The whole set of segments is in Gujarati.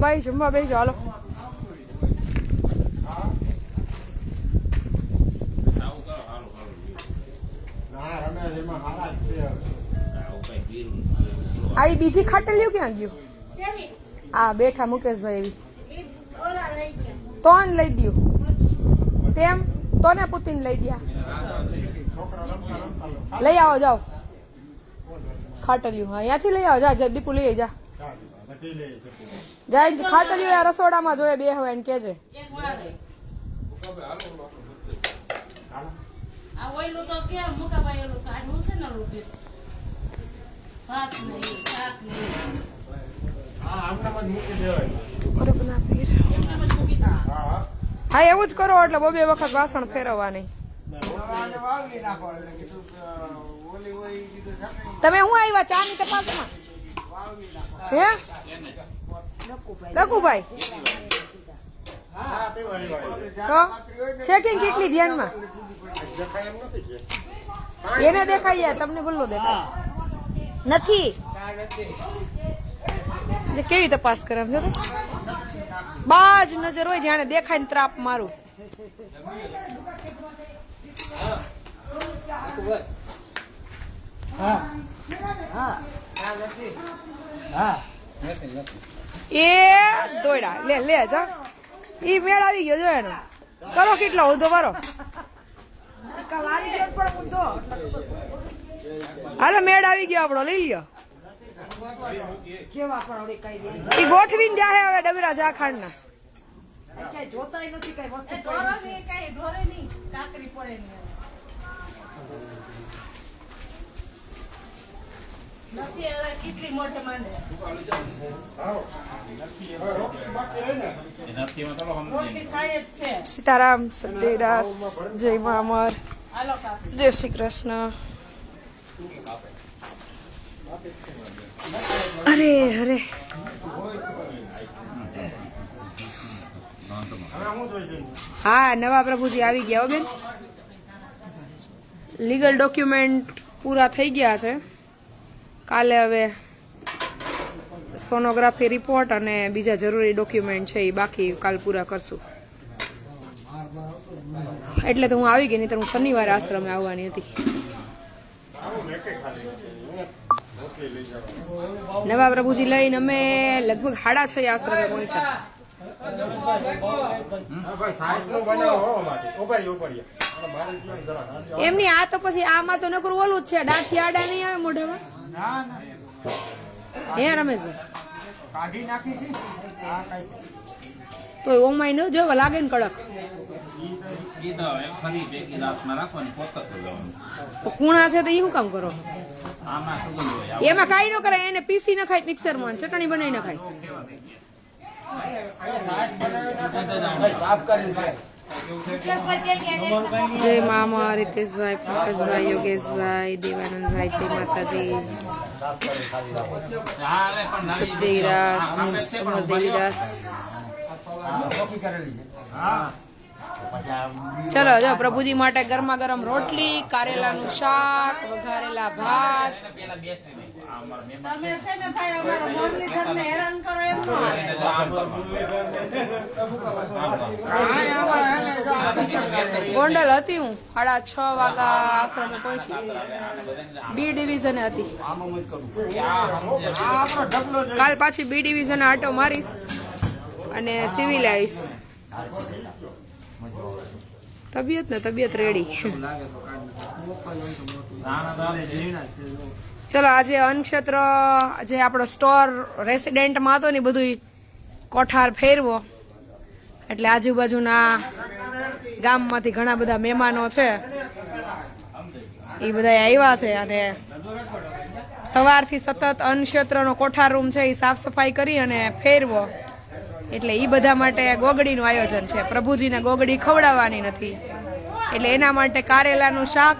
ભાઈ જમવા બેસજો હાલો. આવી બીજી ખાટલીઓ ક્યાં ગયું? આ બેઠા મુકેશભાઈ એવી તો લઈ દઉં તેમ તો ને પુતીન લઈ દયા લઈ આવો જાઓ ખાટલીઓ. હા ત્યાંથી લઈ આવો જા દીપુ લઈ જા જાય ખાટલીઓ રસોડામાં જોઈએ બે હવે એને કેજે. હા એવું જ કરો એટલે બબે વખત વાસણ ફેરવવા નહીં. તમે હું આવ્યા ચા ની તપાસમાં હે લકુભાઈ તો ચેકિંગ કેટલી ધ્યાનમાં એને દેખાય યાર તમને ભૂલો દેખાય નથી કેવી તપાસ કરે જો બાજ નજર હોય જાણે દેખાય ને ત્રાપ મારું. એ દોડા લે લે જા ઈ મેળ આવી ગયો જો એનો કરો કેટલો ઊંધો મારો હાલો મેળ આવી ગયો આપણો લઈ લ્યો. ઈ ગોઠવીને જાય હવે ડબરા ઝાખાંડ ના સીતારામ સદેદાસ જય મા અમર જય શ્રી કૃષ્ણ. અરે અરે હા નવા પ્રભુજી આવી ગયા હો બેન. લીગલ ડોક્યુમેન્ટ પૂરા થઈ ગયા છે. કાલે હવે સોનોગ્રાફી રિપોર્ટ અને બીજા જરૂરી ડોક્યુમેન્ટ છે એ બાકી કાલ પૂરા કરશું. એટલે તો હું આવી ગઈ નહીં તો હું શનિવારે આશ્રમે આવવાની હતી. નવા પ્રભુજી લઈને અમે લગભગ 6:30 આશ્રમે પહોંચ્યા. એમની આ તો પછી આમાં તો નકરું ઓલું જ છે ડાંઠી આડા નહીં આવે મોઢામાં હે રમેશભાઈ તો ઓમાય ન જો લાગે ને કડક તો કુણા છે તો એ શું કામ કરો એમાં કાંઈ ન કરે એને પીસી ન ખાય મિક્સરમાં ચટણી બનાવી ન ખાય. જય મામા રીતેશભાઈ પંકજભાઈ યોગેશભાઈ દેવાનંદભાઈ જય માતાજી સદેવીરાસ અમરદેવીદાસ. ચલો જો પ્રભુજી માટે ગરમા ગરમ રોટલી કારેલાનું શાક વઘારેલા ભાત. ગોંડલ હતી હું 6:30 વાગ્યા આશ્રમે પહોંચી. બી ડિવિઝન હતી કાલ પાછી બી ડિવિઝન આટો મારીશ અને સિવિલ આવીશ. તબિયત રેડી. ચલો આજે અન્નક્ષેત્ર જે આપણો સ્ટોર રેસિડેન્ટમાં હતો ને બધું કોઠાર ફેરવો એટલે આજુબાજુના ગામમાંથી ઘણા બધા મહેમાનો છે એ બધા આવ્યા છે અને સવારથી સતત અન્નક્ષેત્રનો કોઠાર રૂમ છે એ સાફ સફાઈ કરી અને ફેરવો એટલે એ બધા માટે ગોગડીનું આયોજન છે. પ્રભુજીને ગોગડી ખવડાવવાની નથી એટલે એના માટે કારેલાનું શાક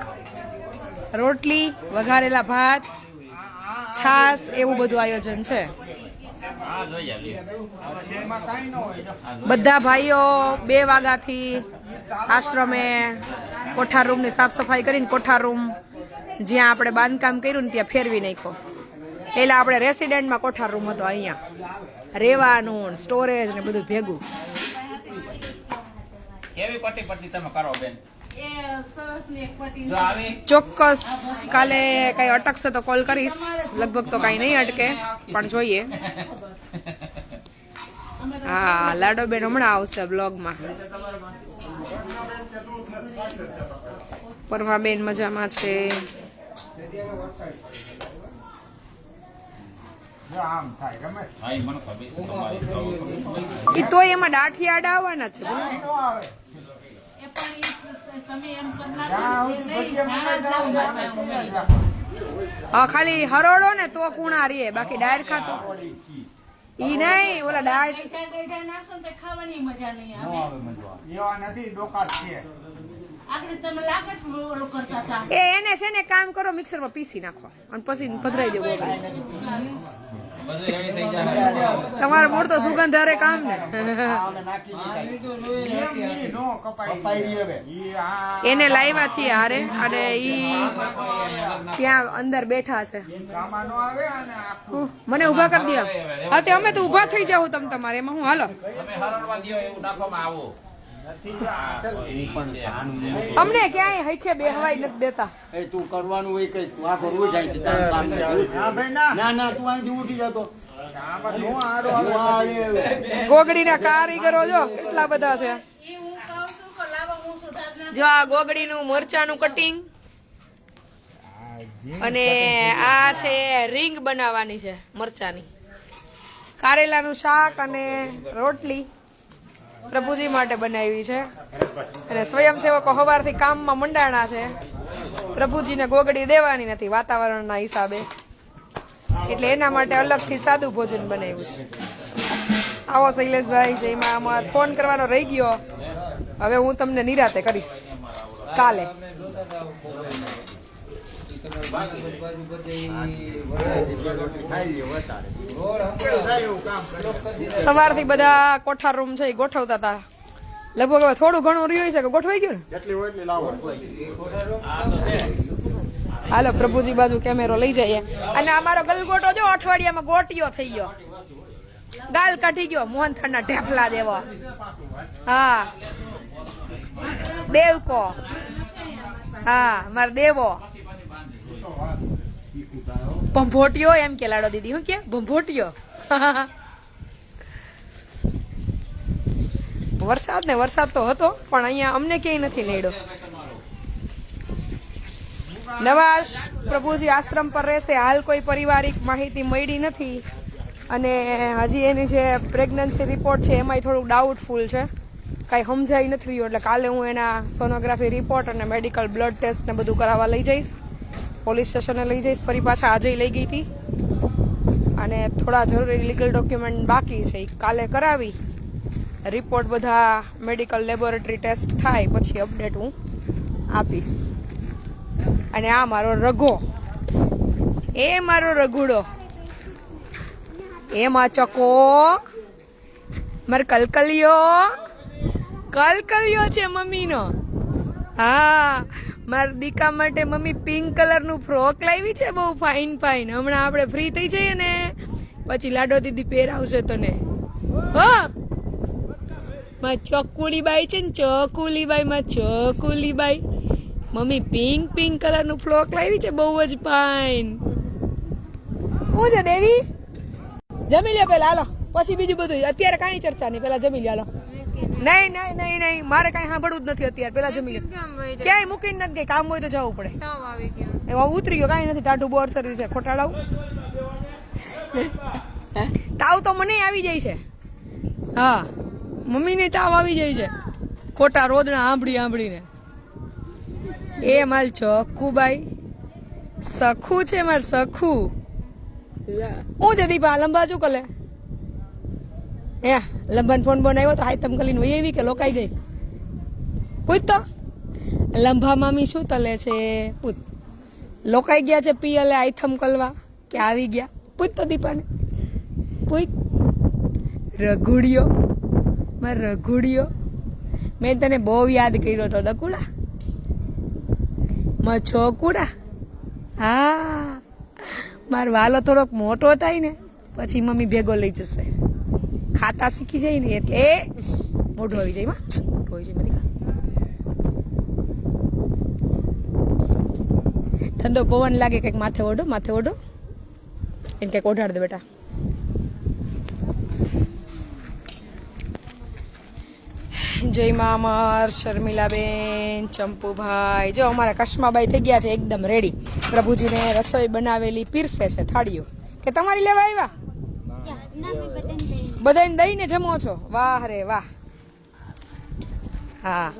રોટલી વઘારેલા ભાત છાસ એવું બધું આયોજન છે. બધા ભાઈઓ 2 વાગ્યાથી આશ્રમે કોઠાર રૂમની સાફ સફાઈ કરીને કોઠાર રૂમ જ્યાં આપણે બાંધકામ કર્યું ને ત્યાં ફેરવી નાખ્યો પેલા આપણે રેસિડેન્ટમાં કોઠાર રૂમ હતો, અહીંયા રેવાનું સ્ટોરેજ ને બધું ભેગું. કેવી પટ્ટી પટ્ટી તમે કરો બેન? ચોક્કસ કાલે કઈ અટકશે તો કોલ કરીશ. લગભગ તો કઈ નહીં અટકે, પણ જોઈએ. હા, લાડો બેન હમણાં આવશે બ્લોગમાં. પરમા બેન મજામાં છે. એ તો એમાં દાઠી આડા આવવાના છે. હા, ખાલી હરોડો ને તો કુણા રે, બાકી ડાયર ખાતો ઈ નહીં. ઓલા ડાયર ખાવાની મજા નહીં આવે. એને છે ને કામ કરો, મિક્સરમાં પીસી નાખો અને પછી પધરાઈ દેવો. તમારો મૂળ તો સુગંધ હારે કામ ને. એને લાવ્યા છીએ હારે, અને ઈ ત્યાં અંદર બેઠા છે. મને ઉભા કરી દો. હા, તે અમે તો ઉભા થઈ જાવ તમ તમારે, એમાં હું હાલો. અમને ક્યાંય હૈખે બેહવાય નથી દેતા. તું કરવાનું હોય કઈ તું આ કરવું જાય છે ના ના તું અહીંથી ઉઠી જતો. ગોગડીના કારીગરો જો કેટલા બધા છે. જો આ ગોગડીનું મરચાનું કટિંગ, અને આ છે રીંગ બનાવવાની છે મરચાની. કારેલાનું શાક અને રોટલી પ્રભુજી માટે બનાવી છે. અને સ્વયંસેવકો સવારથી કામમાં મંડાણા છે. પ્રભુજીને ગોગડી દેવાની નથી વાતાવરણના હિસાબે, એટલે એના માટે અલગથી સાદું ભોજન બનાવ્યું છે. આવો શૈલેષભાઈ, જેમાં આમાં ફોન કરવાનો રહી ગયો. હવે હું તમને નિરાતે કરીશ કાલે. સવારથી બધા કોઠાર રૂમ છે ગોઠવતા હતા. લગભગ હવે થોડું ઘણું રહ્યું છે કે ગોઠવાઈ ગયું ને. હાલો પ્રભુજી બાજુ કેમેરો લઈ જઈએ. અને અમારો ગલગોટો જો અઠવાડિયામાં ગોટિયો થઈ ગયો, ગાલ કાઢી ગયો, મોહનથાળના ઢેફલા દેવો. હા, દેવકો. હા, મારો દેવો ભંભોટિયો એમ કે લાડો દીદી. હું કે ભંભોટિયો. વરસાદ ને વરસાદ તો હતો, પણ અહીંયા અમને ક્યાંય નથી નડ્યો. નવાશ પ્રભુજી આશ્રમ પર રહેશે. હાલ કોઈ પારિવારિક માહિતી મળી નથી, અને હજી એની જે પ્રેગ્નન્સી રિપોર્ટ છે એમાંય થોડુંક ડાઉટફુલ છે, કાંઈ સમજાઈ નથી રહ્યું. એટલે કાલે હું એના સોનોગ્રાફી રિપોર્ટ અને મેડિકલ બ્લડ ટેસ્ટ ને બધું કરાવવા લઈ જઈશ. પોલીસ સ્ટેશને લઈ જઈશ. ફરી પાછા આજે લઈ ગઈ હતી, અને થોડા જરૂરી લીગલ ડોક્યુમેન્ટ બાકી છે, એ કાલે કરાવી રિપોર્ટ બધા મેડિકલ લેબોરેટરી ટેસ્ટ થાય પછી અપડેટ હું આપીશ. અને આ મારો રઘો, એ મારો રઘુડો, એ માચકો, મારો કલકલિયો છે મમ્મીનો. હા, મારા દીકા માટે મમ્મી પિંક કલરનું ફ્રોક લાવી છે, બહુ ફાઇન ફાઇન. હમણાં આપણે ફ્રી થઈ જઈએ ને પછી લાડો દીદી પહેરાવશે તને. હા, માં ચકુલીબાઈ છે ને, ચકુલીબાઈ, માં ચકુલીબાઈ મમ્મી પિંક કલરનું ફ્રોક લાવી છે, બહુ જ ફાઇન. શું છે દેવી? જમી લે પેલા, હાલો, પછી બીજું બધું. અત્યારે કાંઈ ચર્ચા નહીં, પેલા જમી લે, હાલો. નહીં, મારે કઈ સાંભળવું જ નથી અત્યારે. પેલા જમી લે. ક્યાંય મૂકીને નથી ગઈ, કામ હોય તો જવું પડે. એમાં ઉતરી ગયો, કાંઈ નથી. ટાઢું બોર શરીર છે, ખોટાડાવું. તાવ તો મને આવી જાય છે. હા, મમ્મીને તાવ આવી જાય છે, ખોટા રોદણા આંભળીને. એ માલ ચકુબાઈ સખું છે, માર સખું. હું છે દીપા લંબા ચું કલે હે લંબાને ફોન બનાવ્યો તો હાય તમ કલીને વહી એવી કે લોકાઈ ગઈ. પૂછ તો લંબા મામી શું તલે છે? પૂછ. લોકાઈ ગયા છે પિયલે આઈથમ કલવા કે આવી ગયા? પૂછ તો દીપાને, પૂછ. રઘુડિયો, માર રઘુડિયો, મેં તને બહુ યાદ કર્યો તો ડકુડા, માં છોકુડા. હા, મારો વાલો થોડોક મોટો થાય ને પછી મમ્મી ભેગો લઈ જશે. ખાતા શીખી જાય ને એટલે મોઢો આવી જાય મોઢો આવી જાય મલિકા. ઠંડો પવન લાગે કંઈક માથે ઓઢો એને કંઈક ઓઢાડ દે બેટા. જય મા અમર, શર્મિલાબેન, ચંપુભાઈ, જો અમારા કશ્માબાઈ થઈ ગયા છે એકદમ રેડી. પ્રભુજીને રસોઈ બનાવેલી પીરસે છે થાળીઓ. કે તમારી લેવા આવ્યા? બધાને દઈને જમો છો? વાહ રે વાહ. હા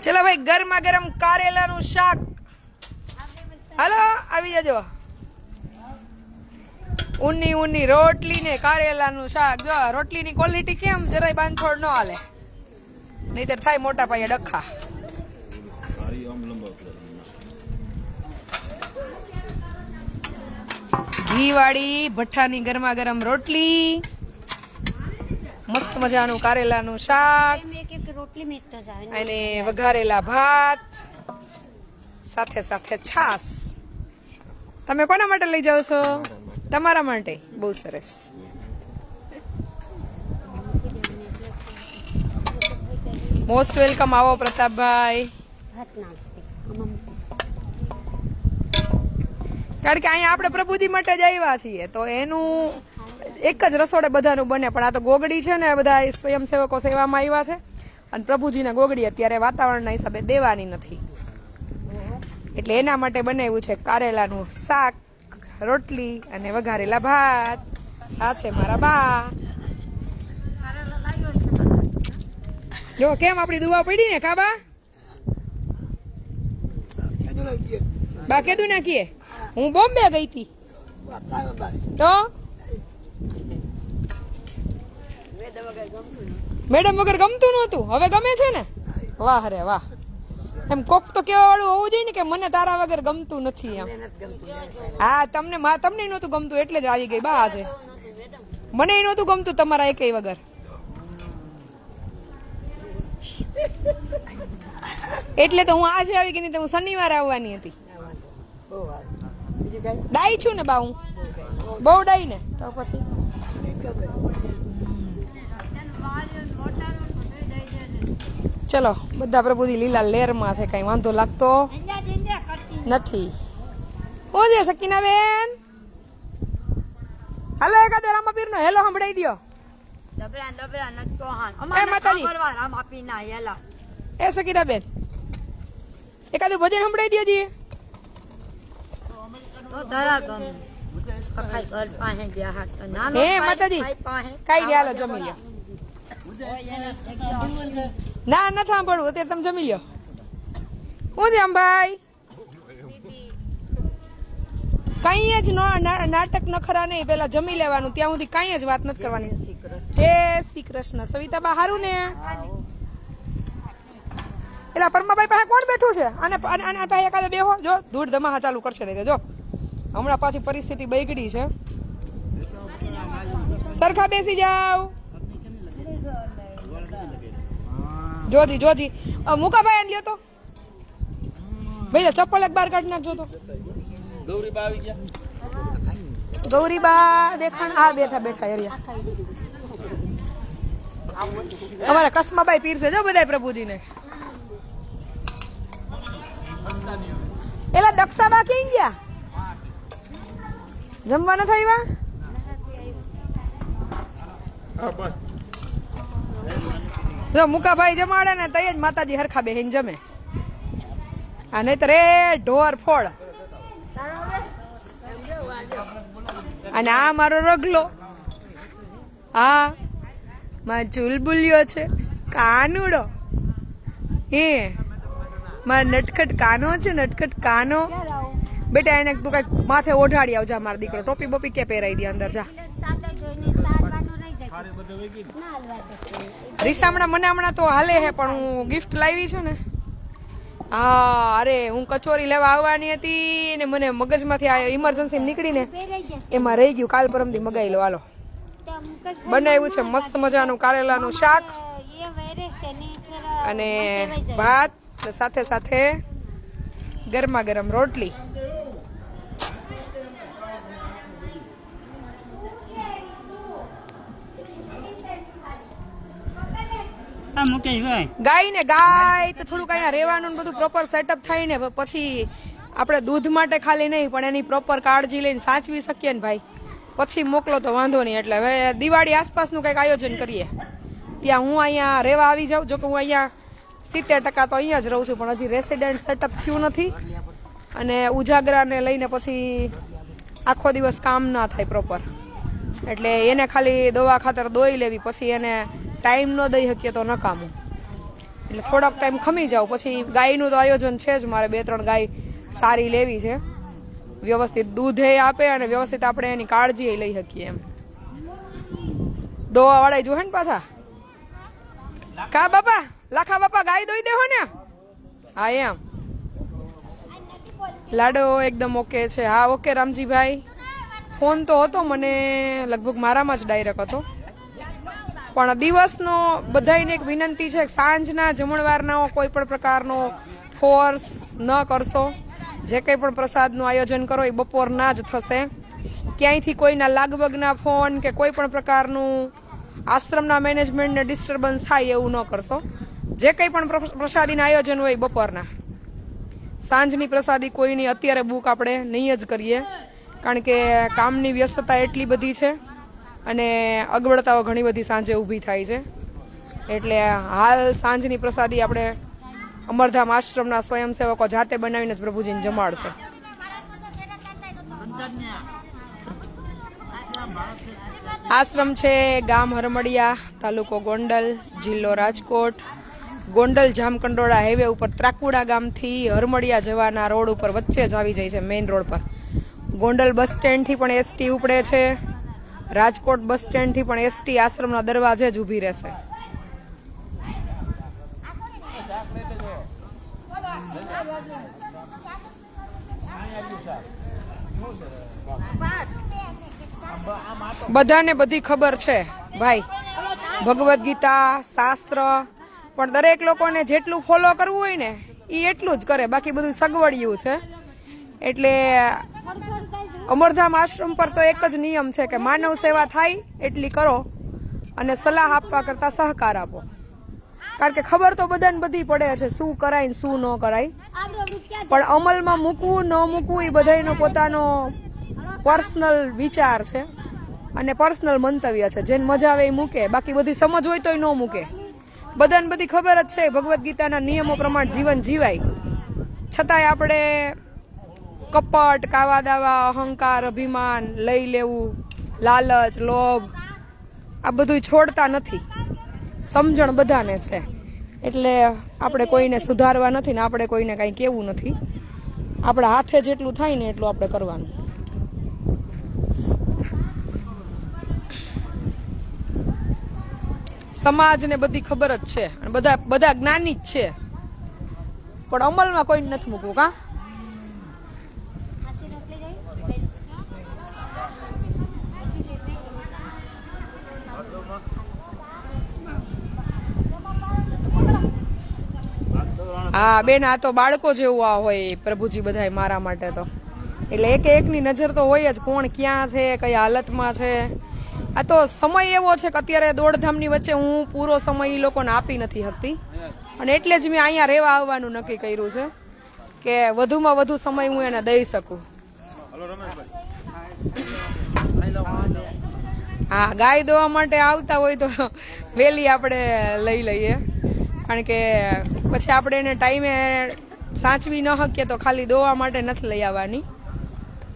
ચલો ભાઈ, ગરમા ગરમ કારેલાનું શાક. હાલો આવી જજો. ઊની રોટલી ને કારેલાનું શાક. જો રોટલીની ક્વોલિટી કેમ જરાય બાંધછોડ ન હાલે, નહીતર થાય મોટા પાયે ડખા. ઘી વાળી ભઠ્ઠાની ગરમા ગરમ રોટલી, મસ્ત મજાનું કારેલાનું શાક અને વઘારેલા ભાત, સાથે સાથે છાસ. તમે કોના માટે લઈ જાઓ છો? તમારા માટે. બહુ સરસ. Most welcome. આવો પ્રતાપભાઈ. કારણ કે અહીંયા આપણે પ્રભુજી માટે જ આવ્યા છીએ, તો એનું એક જ રસોડે બધાનું બને. પણ આ તો ગોગડી છે ને, બધા સ્વયંસેવકો સેવામાં આવ્યા છે અને પ્રભુજીને ગોગડી અત્યારે વાતાવરણના હિસાબે દેવાની નથી, એટલે એના માટે બનાવ્યું છે કારેલાનું શાક, રોટલી અને વઘારેલા ભાત. આ છે મારા બા. જો કેમ આપણી દુવા પડી ને કાબા? બા કીધું નાખીએ. હું બોમ્બે ગઈ હતી તો મેડમ વગર ગમતું નહોતું, હવે ગમે છે ને? વાહ રે વાહ. એમ કોક તો કેવા વાળું હોવું જોઈએ ને કે મને તારા વગર ગમતું નથી એમ. હા તમને નહોતું ગમતું એટલે જ આવી ગઈ બા આજે. મને નહોતું ગમતું તમારા એકેય વગર. એટલે તો હું આજે આવી ગઈ, નહીં તો હું શનિવારે આવવાની હતી. ડાઈ છું ને બા, હું બહુ ડાઈ ને. તો પછી ચલો, બધા પ્રભુજી લીલા લેરમાં છે, કઈ વાંધો લાગતો નથી. હું છે સકીના બેન? હાલો એકાદો રામાપીર નો હેલો સંભળાઈ દો. એ માતાજી, એ સકીના બેન એકાદું ભજન સંભળાઈ દો જી. હે માતાજી, કઈ નહીં, હાલો જમી લો. ના નથી સાંભળવું, અત્યારે તમે જમી લો. હું છે અંબાઈ? કઈ જ નાટક નખરા નહીં, પેલા જમી લેવાનું, ત્યાં સુધી કઈ જ વાત નથી કરવાની. જય શ્રી કૃષ્ણ. સવિતા બા હારું ને? એટલે પરમાભાઈ પાસે કોણ બેઠું છે? અને પાસે એકાદો બેહો, જો ધૂળ ધમાહા ચાલુ કરશે નહીં તો. જો હમણાં પાછી પરિસ્થિતિ બગડી છે. સરખા બેસી જાવ. જોજી મુકાભાઈ લ્યો તો ભાઈ, ચપ્પલ એક બાર કાઢી નાખજો તો. ગૌરીબા આવી ગયા. ગૌરીબા દેખાણ. આ બેઠા એરિયા. અમારા કસ્માબાઈ પીર છે જો બધા પ્રભુજીને. એલા દક્ષાબા ક્યાં ગયા? જમવા નથી આવ્યા? જો મુકાભાઈ જમાડે ને તઈ જ માતાજી હરખા બેહીને જમે. આ નહીતર એ ઢોર ફોડ. અને આ મારો રગલો, હા મારો ચુલબુલિયો છે, કાનુડો. હે મારો નટખટ કાનો છે, નટખટ કાનો. બેટા એને તું કઈક માથે ઓઢાડી આવજા મારો દીકરો. ટોપી બોપી કે પહેરાઈ દે અંદર જા. રીસામણા મને હમણાં તો હાલે હે, પણ હું ગિફ્ટ લાવી છું ને. હા અરે હું કચોરી લેવા આવવાની હતી ને મને મગજમાંથી આ ઇમરજન્સી નીકળીને એમાં રહી ગયું. કાલ પરમથી મગાઈ લો. હાલો બનાવ્યું છે મસ્ત મજાનું કારેલાનું શાક અને ભાત, સાથે સાથે ગરમા ગરમ રોટલી. ગાય તો થોડુંક અહીંયા રહેવાનું ને બધું પ્રોપર સેટઅપ થાય ને પછી આપણે દૂધ માટે ખાલી નહીં પણ એની પ્રોપર કાળજી લઈને સાચવી શકીએ ને ભાઈ, પછી મોકલો તો વાંધો નહીં. એટલે હવે દિવાળી આસપાસનું કંઈક આયોજન કરીએ. ત્યાં હું અહીંયા રહેવા આવી જાઉં, જોકે હું અહીંયા 70% તો અહીંયા જ રહું છું, પણ હજી રેસિડેન્ટ સેટઅપ થયું નથી. અને ઉજાગરાને લઈને પછી આખો દિવસ કામ ના થાય પ્રોપર, એટલે એને ખાલી દવા ખાતર દોઈ લેવી, પછી એને ટાઈમ ન દઈ શકીએ તો નકામું. એટલે થોડોક ટાઈમ ખમી જાવ. પછી ગાયનું તો આયોજન છે જ, મારે 2-3 ગાય સારી લેવી છે, વ્યવસ્થિત દૂધ એ આપે અને વ્યવસ્થિત આપણે એની કાળજી લઈ શકીએ એમ. દોવા વાળા જોહે ને પાછા. કા બાપા, લાખા બાપા ગાય દોઈ દેહો ને. હા એમ. લાડો એકદમ ઓકે છે. હા ઓકે રામજીભાઈ. ફોન તો હતો મને, લગભગ મારામાં જ ડાયરેક્ટ હતો, પણ દિવસનો બધાને એક વિનંતી છે, સાંજના જમણવારના કોઈ પણ પ્રકારનો ફોર્સ ન કરશો. જે કંઈ પણ પ્રસાદનું આયોજન કરો એ બપોરના જ થશે. ક્યાંયથી કોઈના લાગવગના ફોન કે કોઈ પણ પ્રકારનું આશ્રમના મેનેજમેન્ટને ડિસ્ટર્બન્સ થાય એવું ન કરશો. જે કંઈ પણ પ્રસાદીના આયોજન હોય બપોરના. સાંજની પ્રસાદી કોઈની અત્યારે બુક આપણે નહીં જ કરીએ, કારણ કે કામની વ્યસ્તતા એટલી બધી છે અને અગવડતાઓ ઘણી બધી સાંજે ઊભી થાય છે. એટલે હાલ સાંજની પ્રસાદી આપણે અમરધામ આશ્રમના સ્વયંસેવકો જાતે બનાવીને જ પ્રભુજીને જમાડશે. આશ્રમ છે ગામ હરમડિયા, તાલુકો ગોંડલ, જિલ્લો રાજકોટ. ગોંડલ જામકંડોળા હાઈવે ઉપર ત્રાકુડા ગામથી હરમડિયા જવાના રોડ ઉપર વચ્ચે જ આવી જાય છે, મેઇન રોડ પર. ગોંડલ બસ સ્ટેન્ડથી પણ એસટી ઉપડે છે, રાજકોટ બસ સ્ટેન્ડથી પણ એસટી આશ્રમના દરવાજે જ ઊભી રહેશે. બધાને બધી ખબર છે ભાઈ, ભગવદ્ ગીતા શાસ્ત્ર, પણ દરેક લોકોને જેટલું ફોલો કરવું હોય ને એ એટલું જ કરે, બાકી બધું સગવડિયું છે. એટલે અમરધામ આશ્રમ પર તો એક જ નિયમ છે કે માનવ સેવા થાય એટલી કરો અને સલાહ આપવા કરતા સહકાર આપો. કારણ કે ખબર તો બધાને બધી પડે છે શું કરાય ને શું ન કરાય, પણ અમલમાં મૂકવું ન મૂકવું એ બધાનો પોતાનો પર્સનલ વિચાર છે અને પર્સનલ મંતવ્ય છે. જેને મજા આવે એ મૂકે, બાકી બધી સમજ હોય તોય ન મૂકે. બધાને બધી ખબર જ છે ભગવદ્ ગીતાના નિયમો પ્રમાણે જીવન જીવાય, છતાંય આપણે કપટ, કાવા દાવા, અહંકાર, અભિમાન, લઈ લેવું, લાલચ, લોભ આ બધું છોડતા નથી. સમજણ બધાને છે, એટલે આપણે કોઈને સુધારવા નથી ને આપણે કોઈને કાંઈ કહેવું નથી. આપણા હાથે જેટલું થાય ને એટલું આપણે કરવાનું. સમાજને બધી ખબર જ છે અને બધા જ્ઞાની જ છે, પણ અમલમાં કોઈને નથી મૂકવું. કા હા બેન, આ તો બાળકો જેવું આ હોય પ્રભુજી બધાય મારા માટે તો. એટલે એક એકની નજર તો હોય જ, કોણ ક્યાં છે, કઈ હાલતમાં છે. આ તો સમય એવો છે કે અત્યારે દોડધામની વચ્ચે હું પૂરો સમય એ લોકોને આપી નથી શકતી, અને એટલે જ મેં અહીંયા રહેવા આવવાનું નક્કી કર્યું છે કે વધુમાં વધુ સમય હું એને દઈ શકું. હા, ગાય દોવા માટે આવતા હોય તો વહેલી આપણે લઈ લઈએ, કારણ કે પછી આપણે એને ટાઈમે સાચવી ન શકીએ તો ખાલી દોવા માટે નથી લઈ આવવાની.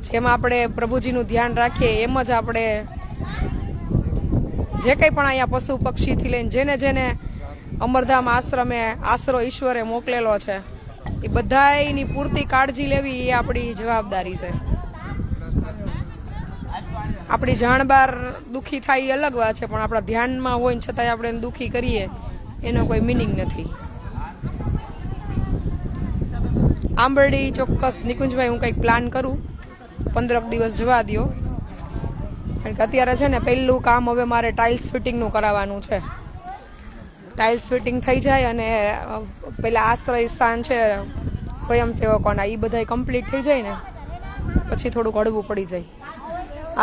જેમાં આપણે પ્રભુજીનું ધ્યાન રાખીએ એમ જ આપણે જે કંઈ પણ અહીંયા પશુ પક્ષીથી લઈને જેને જેને અમરધામ આશ્રમે આશરો ઈશ્વરે મોકલેલો છે એ બધાની પૂરતી કાળજી લેવી એ આપણી જવાબદારી છે. આપણી જાણબાર દુઃખી થાય એ અલગ વાત છે, પણ આપણા ધ્યાનમાં હોય ને છતાંય આપણે દુઃખી કરીએ એનો કોઈ મિનિંગ નથી. આંબરડી ચોક્કસ નિકુંજભાઈ હું કંઈક પ્લાન કરું, 15 દિવસ જવા દો, કારણ કે અત્યારે છે ને પહેલું કામ હવે મારે ટાઇલ્સ ફિટિંગનું કરાવવાનું છે. ટાઇલ્સ ફિટિંગ થઈ જાય અને પેલા આશ્રય સ્થાન છે સ્વયંસેવકોના એ બધા કમ્પ્લીટ થઈ જાય ને પછી થોડુંક હળવું પડી જાય.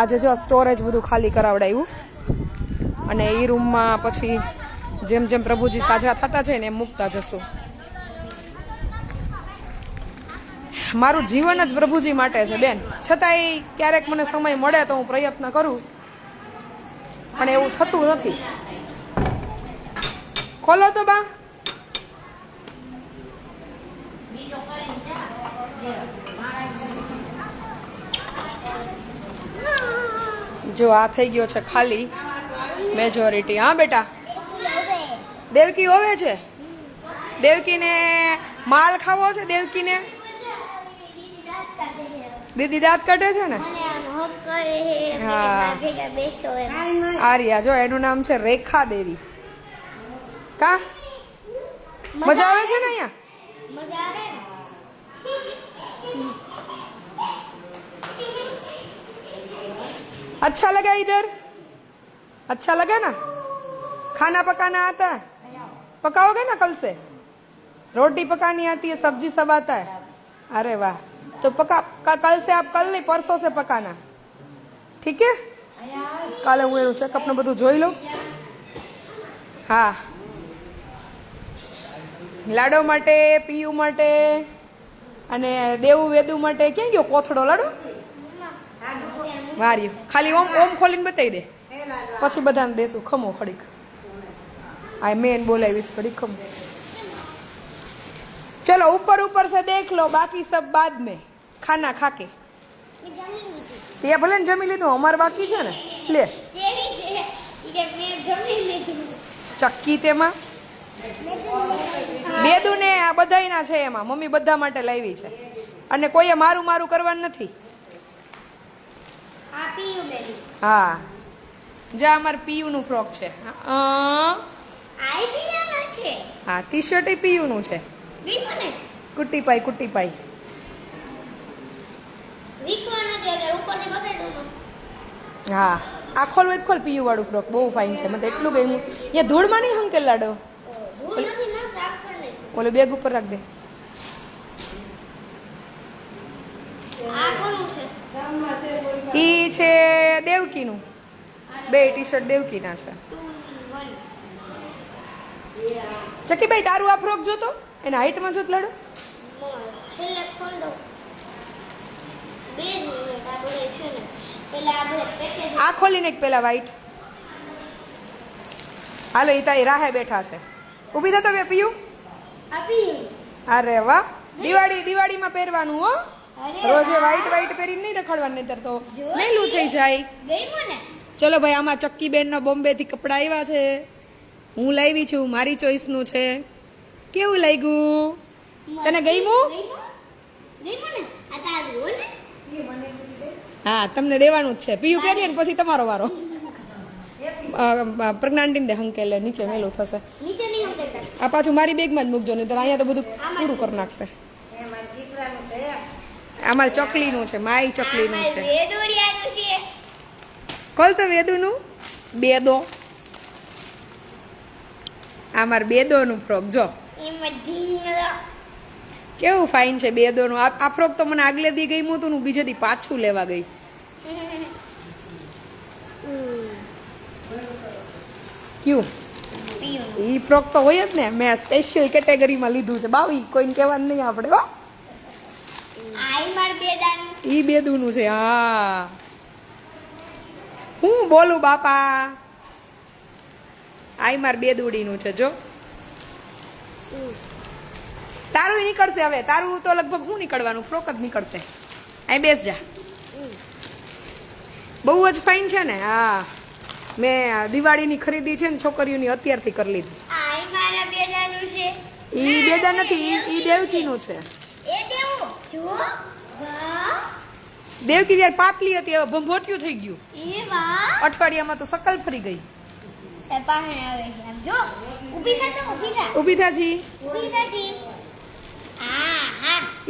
આજે જો સ્ટોરેજ બધું ખાલી કરાવડાવ્યું અને એ રૂમમાં પછી જેમ જેમ પ્રભુજી સાજા થતા છે ને એમ મૂકતા જશું. મારું જીવન જ પ્રભુજી માટે છે બેન. છતાંય ક્યારેક મને સમય મળે તો હું પ્રયત્ન કરું, પણ એવું થતું નથી. ખોલો તો બા. જો આ થઈ ગયો છે ખાલી મેજોરિટી. હા બેટા, દેવકી હોવે છે. દેવકીને માલ ખાવો છે. દેવકીને દીદી દાંત કાઢે છે ને. હા આર્યા જો એનું નામ છે રેખા દેવી. કા મજા આવે છે ને અહીંયા? अच्छा लगा इधर? अच्छा लगा ना? खाना पकाना आता है? पकाओगे ना कल से? रोटी पकानी आती है, सब्जी सब आता है? अरे वाह, तो कल से आप कल नहीं परसों से पकाना, ठीक है? કાલે હું એનું ચેકઅપ ને બધું જોઈ લઉં. હા, લાડો માટે, પીયુ માટે અને દેવું વેદુ માટે. ક્યાં ગયો કોથળો લાડો? વાર્યું ખાલી ઓમ ઓમ ખોલીને બતાવી દે, પછી બધાને દેશું. ખમો ખડીક આ મેન બોલાવીશ ખડીક ખમો. चलो ऊपर ऊपर से देख लो, बाकी सब बाद में खाना खा के. ये भले ने जमी लीधું, અમાર બાકી છે ને. લે ચક્કી તેમાં બેદુ ને આ બધાયના છે, એમાં મમ્મી બધા માટે લાવી છે અને કોઈએ મારું મારું કરવાનું નથી. હા જા અમાર પીયુ નું ફ્રોક છે. હા ટી શર્ટ એ પીયુ નું છે. કુટ્ટી પાઈ કુટ્ટી પાઈ. હા આ ખોલ ખોલ પીયુ વાળું ફ્રોક બહુ ફાઇન છે. મને એટલું ગમ્યું. અહીંયા ધૂળમાં નહીં હંકેલ લાડો. ઓલે બેગ ઉપર રાખ દે. ઈ છે દેવકી નું. બે ટી શર્ટ દેવકી ના છે. ચકીભાઈ તારું આ ફ્રોક જોતો, એના હાઈટમાં જોત લાડો. આ ખોલીને એક પેલા વ્હાઈટ. હાલો ઈ તારી રાહે બેઠા છે. ઊભી થતો બે પીયું. અરે વાહ, દિવાળીમાં પહેરવાનું હો. રોજે વ્હાઈટ પહેરીને નહીં રખડવાનું, નહીતર તો મેલું થઈ જાય. ચલો ભાઈ, આમાં ચક્કી બેન ના બોમ્બે થી કપડા આવ્યા છે. હું લાવી છું, મારી ચોઈસ નું છે. કેવું લાગ્યું તને? ગમ્યું? હા તમને દેવાનું જ છે. પીયું પહેરીએ ને પછી તમારો વારો. પ્રજ્ઞાંટીને દે હંકેલે, નીચે મેલું થશે. આ પાછું મારી બેગમાં જ મૂકજો, નહીં તો અહીંયા તો બધું પૂરું કરી નાખશે. આમાં ચકલીનું છે, માઈ ચકલીનું છે. કોલ તો વેદુનું બેદો. આ માર બેદોનું ફ્રોક જો કેવું ફાઇન છે. બેદોનું આ ફ્રોક તો મને આગલે દી ગઈ હતું, હું બીજે દી પાછું લેવા ગઈ. ક્યું ઈ ફ્રોક તો હોય જ ને. મેં સ્પેશિયલ કેટેગરીમાં લીધું છે. બાવી કોઈને કહેવાનું નહીં આપણે. હો ઈ બેદુનું છે. હા હું બોલું બાપા. આઈ માર બેદુડીનું છે. જો તારું નીકળશે હવે. તારું તો લગભગ હું નીકળવાનું, ફ્રોક જ નીકળશે. અહીં બેસ જા. બહુ જ ફાઇન છે ને. હા મેં દિવાળીની ખરીદી છે ને છોકરીઓની અત્યારથી કરી લીધી. ઈ બેદા નથી, ઈ દેવકીનું છે. દેવકી જયારે પાતલી હતી હવે ભંભોટિયું થઈ ગયું. અઠવાડિયામાં તો સકલ ફરી ગઈ. ઊભી થાજી.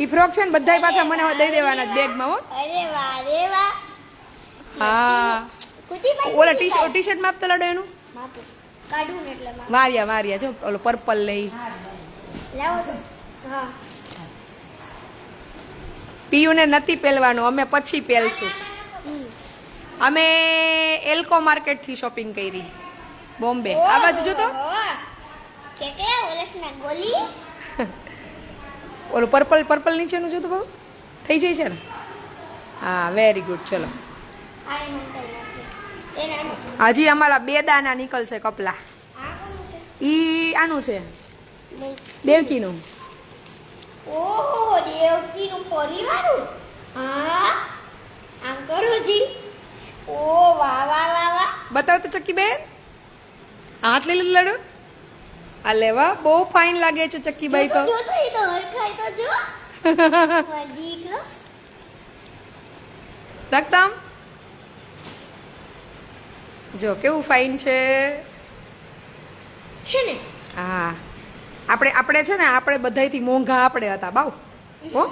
ઈ ફ્રોક છે ને બધાય પાછા મને દઈ દેવાના બેગમાં. હો હા ઓલા ટી શર્ટ માં આપતા લાડો એનું માર્યા જો ઓલો પર્પલ લઈ. પીયુને નથી પહેરવાનું, અમે પછી પહેરશું. અમે એલ્કો માર્કેટ થી શોપિંગ કરી બોમ્બે. આ બાજુ જો તો ઓલું પર્પલ નીચેનું જોતું બહુ થઈ જાય છે ને હા વેરી ગુડ ચલો હજી અમારા 2 દાના નીકળશે કપલા ઈ આનું છે દેવકીનું ઓહો દેવકીનું પરિવારું હા આમ કરો જી ઓ વાહ વાહ વાહ વાહ બતાવ તો ચક્કી બેન હાથ લઈ લીધું લાડુ આ લેવા બહુ ફાઇન લાગે છે ચક્કીબાઈ તો જો તો ઈ તો હરખાય તો જો દીકરો રાખતામ જો કેવું ફાઇન છે છે ને હા આપણે છે ને આપણે બધાયથી મોંઘા આપણે હતા બાવ હો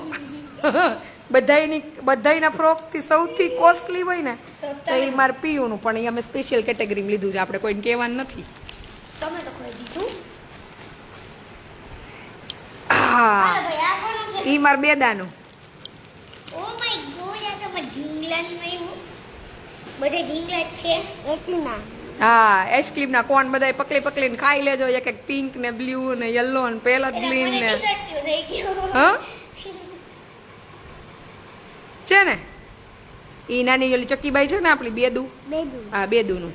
બધાયના ફ્રોક થી સૌથી કોસ્ટલી હોય ને તો એ મારે પીયુંનું પણ એ અમે સ્પેશિયલ કેટેગરીમાં લીધું છે આપણે કોઈને કહેવાનું નથી તમે તો કોઈ દીધું હા ભાઈ આ કોનું છે ઈ માર 2 દાનું ઓ માય ગોડ આ તો ઢીંગલાની નહીં બધે ઢીંગલા જ છે એટલીમાં હા આઈસ્ક્રીમના કોન બધાય પકડીને ખાઈ લેજો એક એક પિંક ને બ્લુ ને યલો ને પેલા ગ્રીન ને થઈ ગયો હા છે ને ઈ નાની ઓલી ચક્કીબાઈ છે ને આપણી બેદુ હા બેદુનું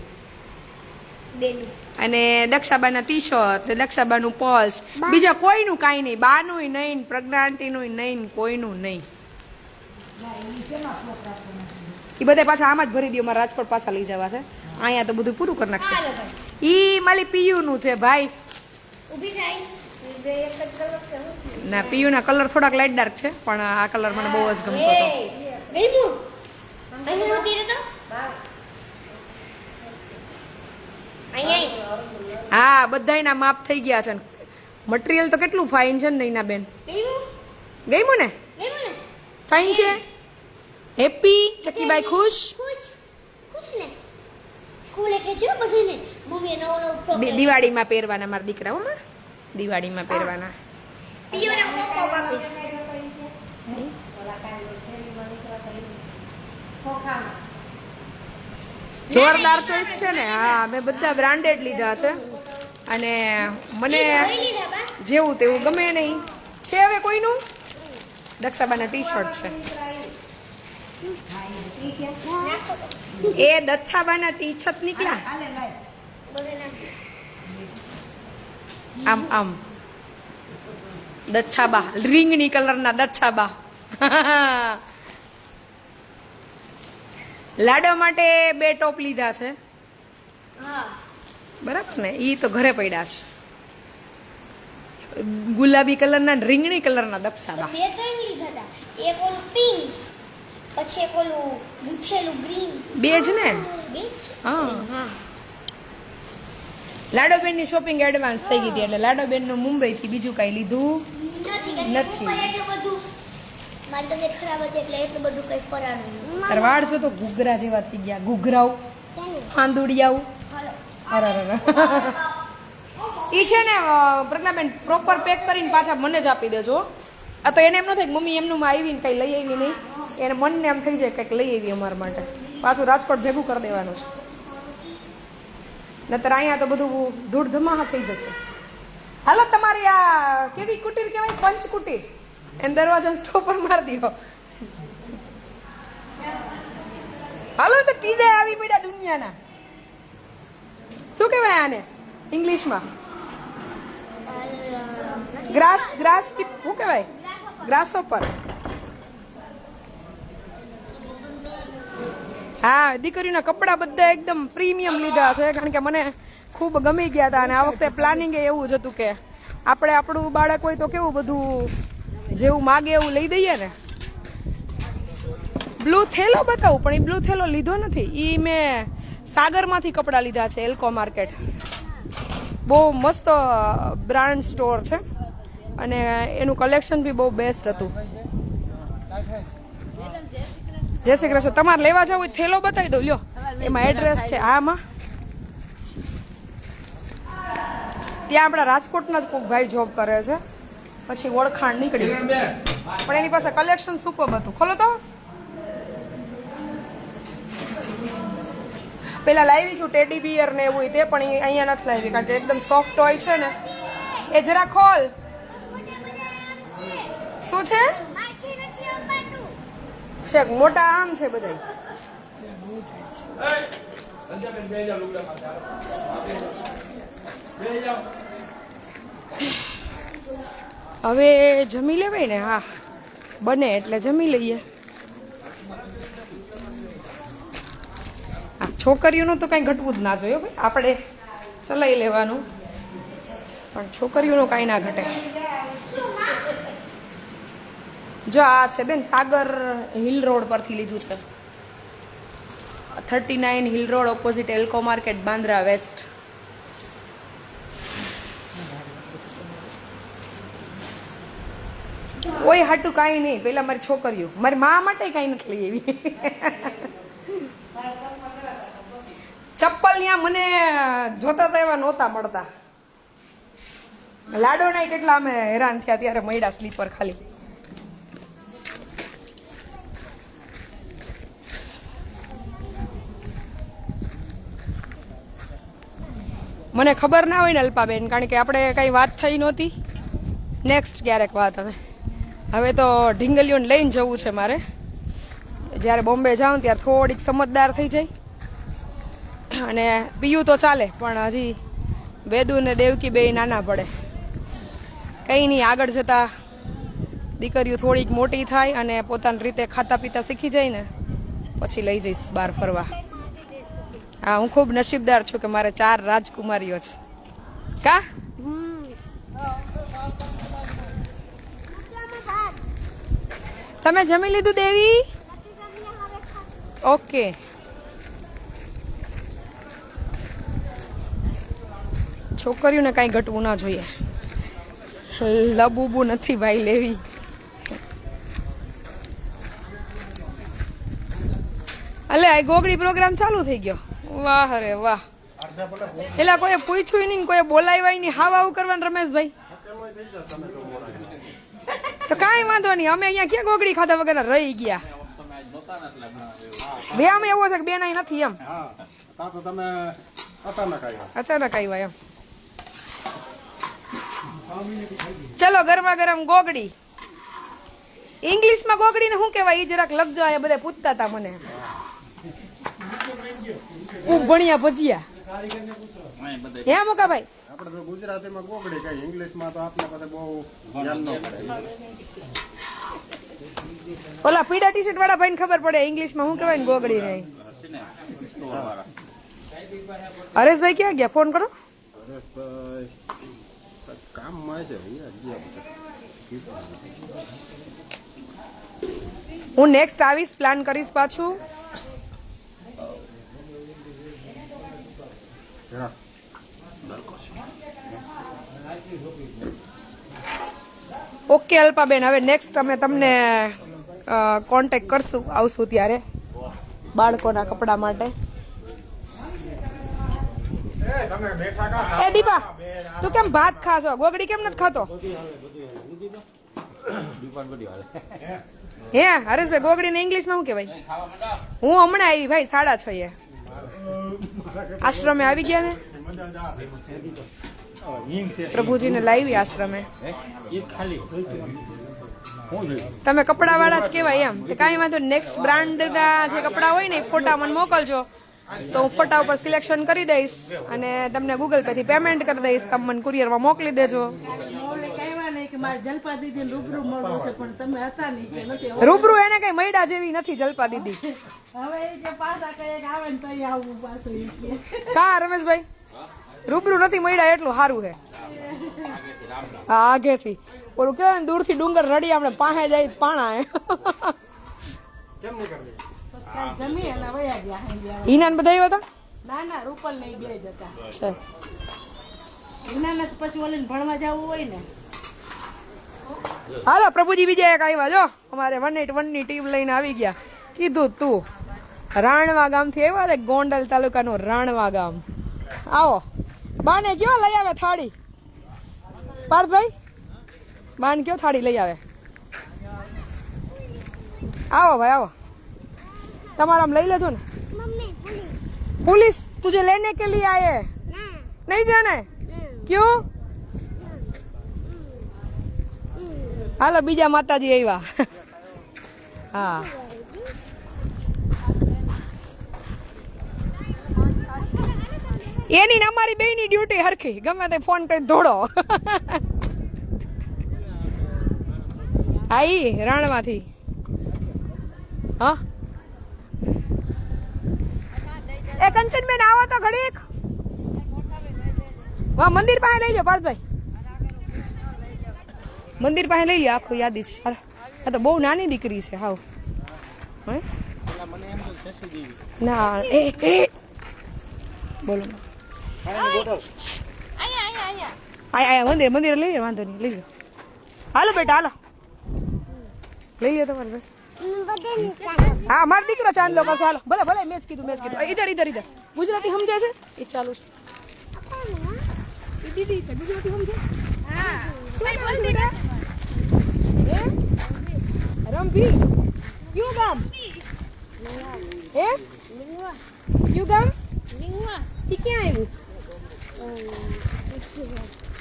બેનું અને દક્ષાબાના ટી શર્ટ ને દક્ષાબાનું પર્સ બીજા કોઈનું કાંઈ નહીં બાનું નહીં પ્રજ્ઞાંટીનું નહીં કોઈનું નહીં એ બધા પાછા આમાં જ ભરી દો મારા રાજકોટ પાછા લઈ જવા છે અહીંયા તો બધું પૂરું કરી નાખશે ઈ માલી પીયુનું છે ભાઈ ઊભી થાય એક જ કલર છે ના પીયુના કલર થોડાક લાઇટ ડાર્ક છે પણ આ કલર મને બહુ જ ગમતો હતો બેનું અહીં હોતી રહે તો અહીંયા હા બધાયના માપ થઈ ગયા છે મટીરિયલ તો કેટલું ફાઇન છે ને નૈના બેન ગમ્યું ને ફાઇન છે હેપી ચક્કીબાઈ ખુશ ખુશ ને સ્કૂલે કે જો બધાને મમ્મીએ નવો ફ્રોક દિવાળીમાં પહેરવાના મારા દીકરાઓમાં દિવાળીમાં પહેરવાના પીઓને મોકો વાપીસ જોરદાર ચોઈસ છે ને હા મેં બધા બ્રાન્ડેડ લીધા છે અને મને જેવું તેવું ગમે નહીં છે હવે કોઈનું દક્ષાબાના ટી શર્ટ છે એ દક્ષાબાના ટી શર્ટ નીકળ્યા આમ આમ દચ્છાબા રીંગણી કલરના દચ્છાબા લાડો માટે 2 ટોપ લીધા છે હા બરાબર ને ઈ તો ઘરે પડ્યા છે ગુલાબી કલરના રીંગણી કલરના દક્ષાબા બે ત્રણ લીધા હતા એક ઓલું પિંક પછી એક ઓલું ગૂંથેલું ગ્રીન બે જ ને બે હા હા લાડોબેનની શોપિંગ એડવાન્સ થઈ ગઈ હતી એટલે લાડોબેનનું મુંબઈથી બીજું કાંઈ લીધું નથી એટલું બધું મારી તબિયત ખરાબ હતી એટલે એટલું બધું કઈ ફરાણું નહીં તાર વાળ છો તો ઘૂઘરા જેવા થઈ ગયા ઘૂઘરાઓ ફાંદુડિયાઓ અરે ઈ છે ને પ્રજ્ઞાબેન પ્રોપર પેક કરીને પાછા મને જ આપી દેજો આ તો એને એમ ન થાય કે મમ્મી એમનું આવી ને કંઈ લઈ આવી નહીં એને મનને એમ થઈ જાય કંઈક લઈ આવી અમારા માટે પાછું રાજકોટ ભેગું કરી દેવાનું છે નતર અહીંયા તો બધું ધૂળ ધમાહા થઈ જશે હાલો તમારી આ કેવી કુટીર કહેવાય પંચ કુટીર એને દરવાજા સ્ટોપર મારી દો હાલો તો ટીડે આવી પડ્યા દુનિયાના શું કહેવાય આને ઇંગ્લિશમાં ગ્રાસ શું કહેવાય ગ્રાસહોપર હા દીકરીના કપડાં બધા એકદમ પ્રીમિયમ લીધા છે કારણ કે મને ખૂબ ગમી ગયા હતા અને આ વખતે પ્લાનિંગ એવું જ હતું કે આપણે આપણું બાળક હોય તો કેવું બધું જેવું માગે એવું લઈ દઈએ ને બ્લુ થેલો બતાવું પણ એ બ્લુ થેલો લીધો નથી એ મેં સાગરમાંથી કપડાં લીધા છે એલ્કો માર્કેટ બહુ મસ્ત બ્રાન્ડ સ્ટોર છે અને એનું કલેક્શન બી બહુ બેસ્ટ હતું જય શ્રી કૃષ્ણ તમારે લેવા જાવ થેલો બતાવી દઉં લ્યો એમાં એડ્રેસ છે આમાં ત્યાં આપણા રાજકોટના જ કોઈ ભાઈ જોબ કરે છે પછી ઓળખાણ નીકળી પણ એની પાસે કલેક્શન સુપર હતું ખોલો તો પેલા લાવી છું ટેડી બિયર ને એવું તે પણ અહીંયા નથી લાવી કારણ કે એકદમ સોફ્ટ હોય છે ને એ જરા ખોલ. શું છે? માથે નથી અંબાતું. છેક મોટા આમ છે બધા. હવે જમી લેવાય ને? હા, બને એટલે જમી લઈએ. હા, છોકરીઓનું તો કઈ ઘટવું જ ના જોઈએ ભાઈ, આપણે ચલાવી લેવાનું, પણ છોકરીઓનું કાંઈ ના ઘટે. જો આ છે બેન સાગર હિલ રોડ પરથી લીધું છે. 39 hill road, opposite Elco market, Bandra west. ઓય હાટું કાંઈ નહીં, પેલા મારી છોકરીઓ, મારી મા માટે કાંઈ નથી લઈ આવી. ચપ્પલ ત્યાં મને જોતા તો એવા નહોતા મળતા. લાડો ના કેટલા અમે હેરાન થયા ત્યારે મળ્યા સ્લીપર ખાલી. મને ખબર ના હોય ને અલ્પાબેન, કારણ કે આપણે કઈ વાત થઈ નહોતી. નેક્સ્ટ ક્યારેક વાત. હવે તો ઢીંગલીઓને લઈને જવું છે મારે. જ્યારે બોમ્બે જાઉં ત્યારે થોડીક સમજદાર થઈ જાય. અને પીયું તો ચાલે, પણ હજી વેદુ ને દેવકી બે નાના પડે. કંઈ નહીં, આગળ જતા દીકરીઓ થોડીક મોટી થાય અને પોતાની રીતે ખાતા પીતા શીખી જાય ને પછી લઈ જઈશ બહાર ફરવા. હા, હું ખૂબ નસીબદાર છું કે મારે 4 રાજકુમારીઓ છે. કા તમે જમી લીધું દેવી? ઓકે. છોકરીઓને કાંઈ ઘટવું ના જોઈએ. લબુબુ નથી ભાઈ લેવી. અલે આ ગોગડી પ્રોગ્રામ ચાલુ થઈ ગયો. વાહ રે વાહ. એટલે કોઈ પૂછ્યું નહીં, કોઈ બોલાવ્યા નહીં, હાવ આવું કરવાનું રમેશભાઈ. તો કાંઈ વાંધો નહીં, અમે અહીંયા ક્યાં ગોગડી ખાધા વગર રહી ગયા. વ્યાયામ એવો છે કે બેન અહીં નથી એમ. અચાનક આવ્યા એમ. ચલો ગરમા ગરમ ગોગડી. ઇંગ્લિશમાં ગોગડીને શું કહેવાય એ જરાક લખજો. આ બધા પૂછતા હતા મને. ભણ્યા ભજીયા હે મોકાભાઈ? આપણે તો ગુજરાતીમાં ગોગડી કઈ, ઇંગ્લિશમાં તો આપણે બધા બહુ ધ્યાન ન પડે. ઓલા પીડા ટી શર્ટ વાળા ભાઈને ખબર પડે ઇંગ્લિશમાં શું કહેવાય ને ગોગડી નહીં. હરેશભાઈ ક્યાં ગયા? ફોન કરો. હરેશભાઈ કામમાં છે. હું નેક્સ્ટ આવીશ, પ્લાન કરીશ પાછું. ઓકે અલ્પાબેન, હવે નેક્સ્ટ અમે તમને કોન્ટેક્ટ કરશું, આવશું ત્યારે બાળકોના કપડા માટે. એ દીપા, તું કેમ ભાત ખાશો? ગોગડી કેમ નથી ખાતો? હે હરેશભાઈ, ગોગડીને ઇંગ્લિશમાં શું કહેવાય? હું હમણાં આવી ભાઈ, 6:30. આશ્રમે આવી ગયા ને, પ્રભુજીને લાવી આશ્રમે. તમે કપડા વાળા જ કહેવાય એમ. કાંઈ વાંધો, નેક્સ્ટ બ્રાન્ડના જે કપડા હોય ને એ ફોટા મને મોકલજો, તો હું ફોટા ઉપર સિલેક્શન કરી દઈશ અને તમને ગૂગલ પે થી પેમેન્ટ કરી દઈશ. તમે મને કુરિયરમાં મોકલી દેજો. જલપા દીદી રૂબરૂ મળવું છે, પણ તમે હતા નહીં, નથી. રૂબરૂ એને કઈ મૈડા જેવી નથી જલપા દીદી. હવે એ જે પાછા કઈ આવે ને તો આવું પાછું. કા રમેશભાઈ, રૂબરૂ નથી મૈડા એટલું સારું છે. હા, આગેથી ઓલું કેવાય ને, દૂરથી ડુંગર રડી આપણે પાસે જાય પાણા. જમી અને વયા ગયા. હિનાન બધા આવ્યા હતા? ના ના, રૂપલ નહીં, બે જ હતા. છે હિનાને તો પછી ઓલીને ભણવા જવું હોય ને. હાલો પ્રભુજી બીજા એક આવ્યા. જો અમારે 181 ની ટીમ લઈને આવી ગયા. કીધું તું રાણવા ગામથી આવ્યા હતા, ગોંડલ તાલુકાનું રાણવા ગામ. આવો બાને કયો લઈ આવે થાળી. પાર્થભાઈ, બાન કયો થાળી લઈ આવે. આવો ભાઈ આવો, તમારા લઈ લેજો ને. पुलिस तुझे लेने के लिए आए हैं? नहीं जाना है? क्यों? હાલો બીજા માતાજી આવ્યા. હા એની ને અમારી બેયની ડ્યુટી હરખી, ગમે તે ફોન કરી દોડો. આઈ રાણમાંથી. હા એ કંચનબેન આવો તો ઘડીક. વાહ મંદિર પાસે લઈ જાઓ પાર્થભાઈ, મંદિર પાસે લઈ લો આખું યાદી છે. આ તો બહુ નાની દીકરી છે હાવ. હે ના એ બોલો આયા મંદિર મંદિર લઈ લો, વાંધો નહીં લઈ લો. હાલો બેટા હાલો લઈ લો તમારે ભાઈ. હા મારો દીકરો ચાંદલો કરશે. હાલો ભલે ભલે મેં જ કીધું ઇધર ઇધર ઇધર. ગુજરાતી સમજે છે એ ચાલુ છે. દીદી છે ગુજરાતી સમજે. હા રમભી ક્યું ગામ હે ક્યું ગામ ઈ ક્યાં આવ્યું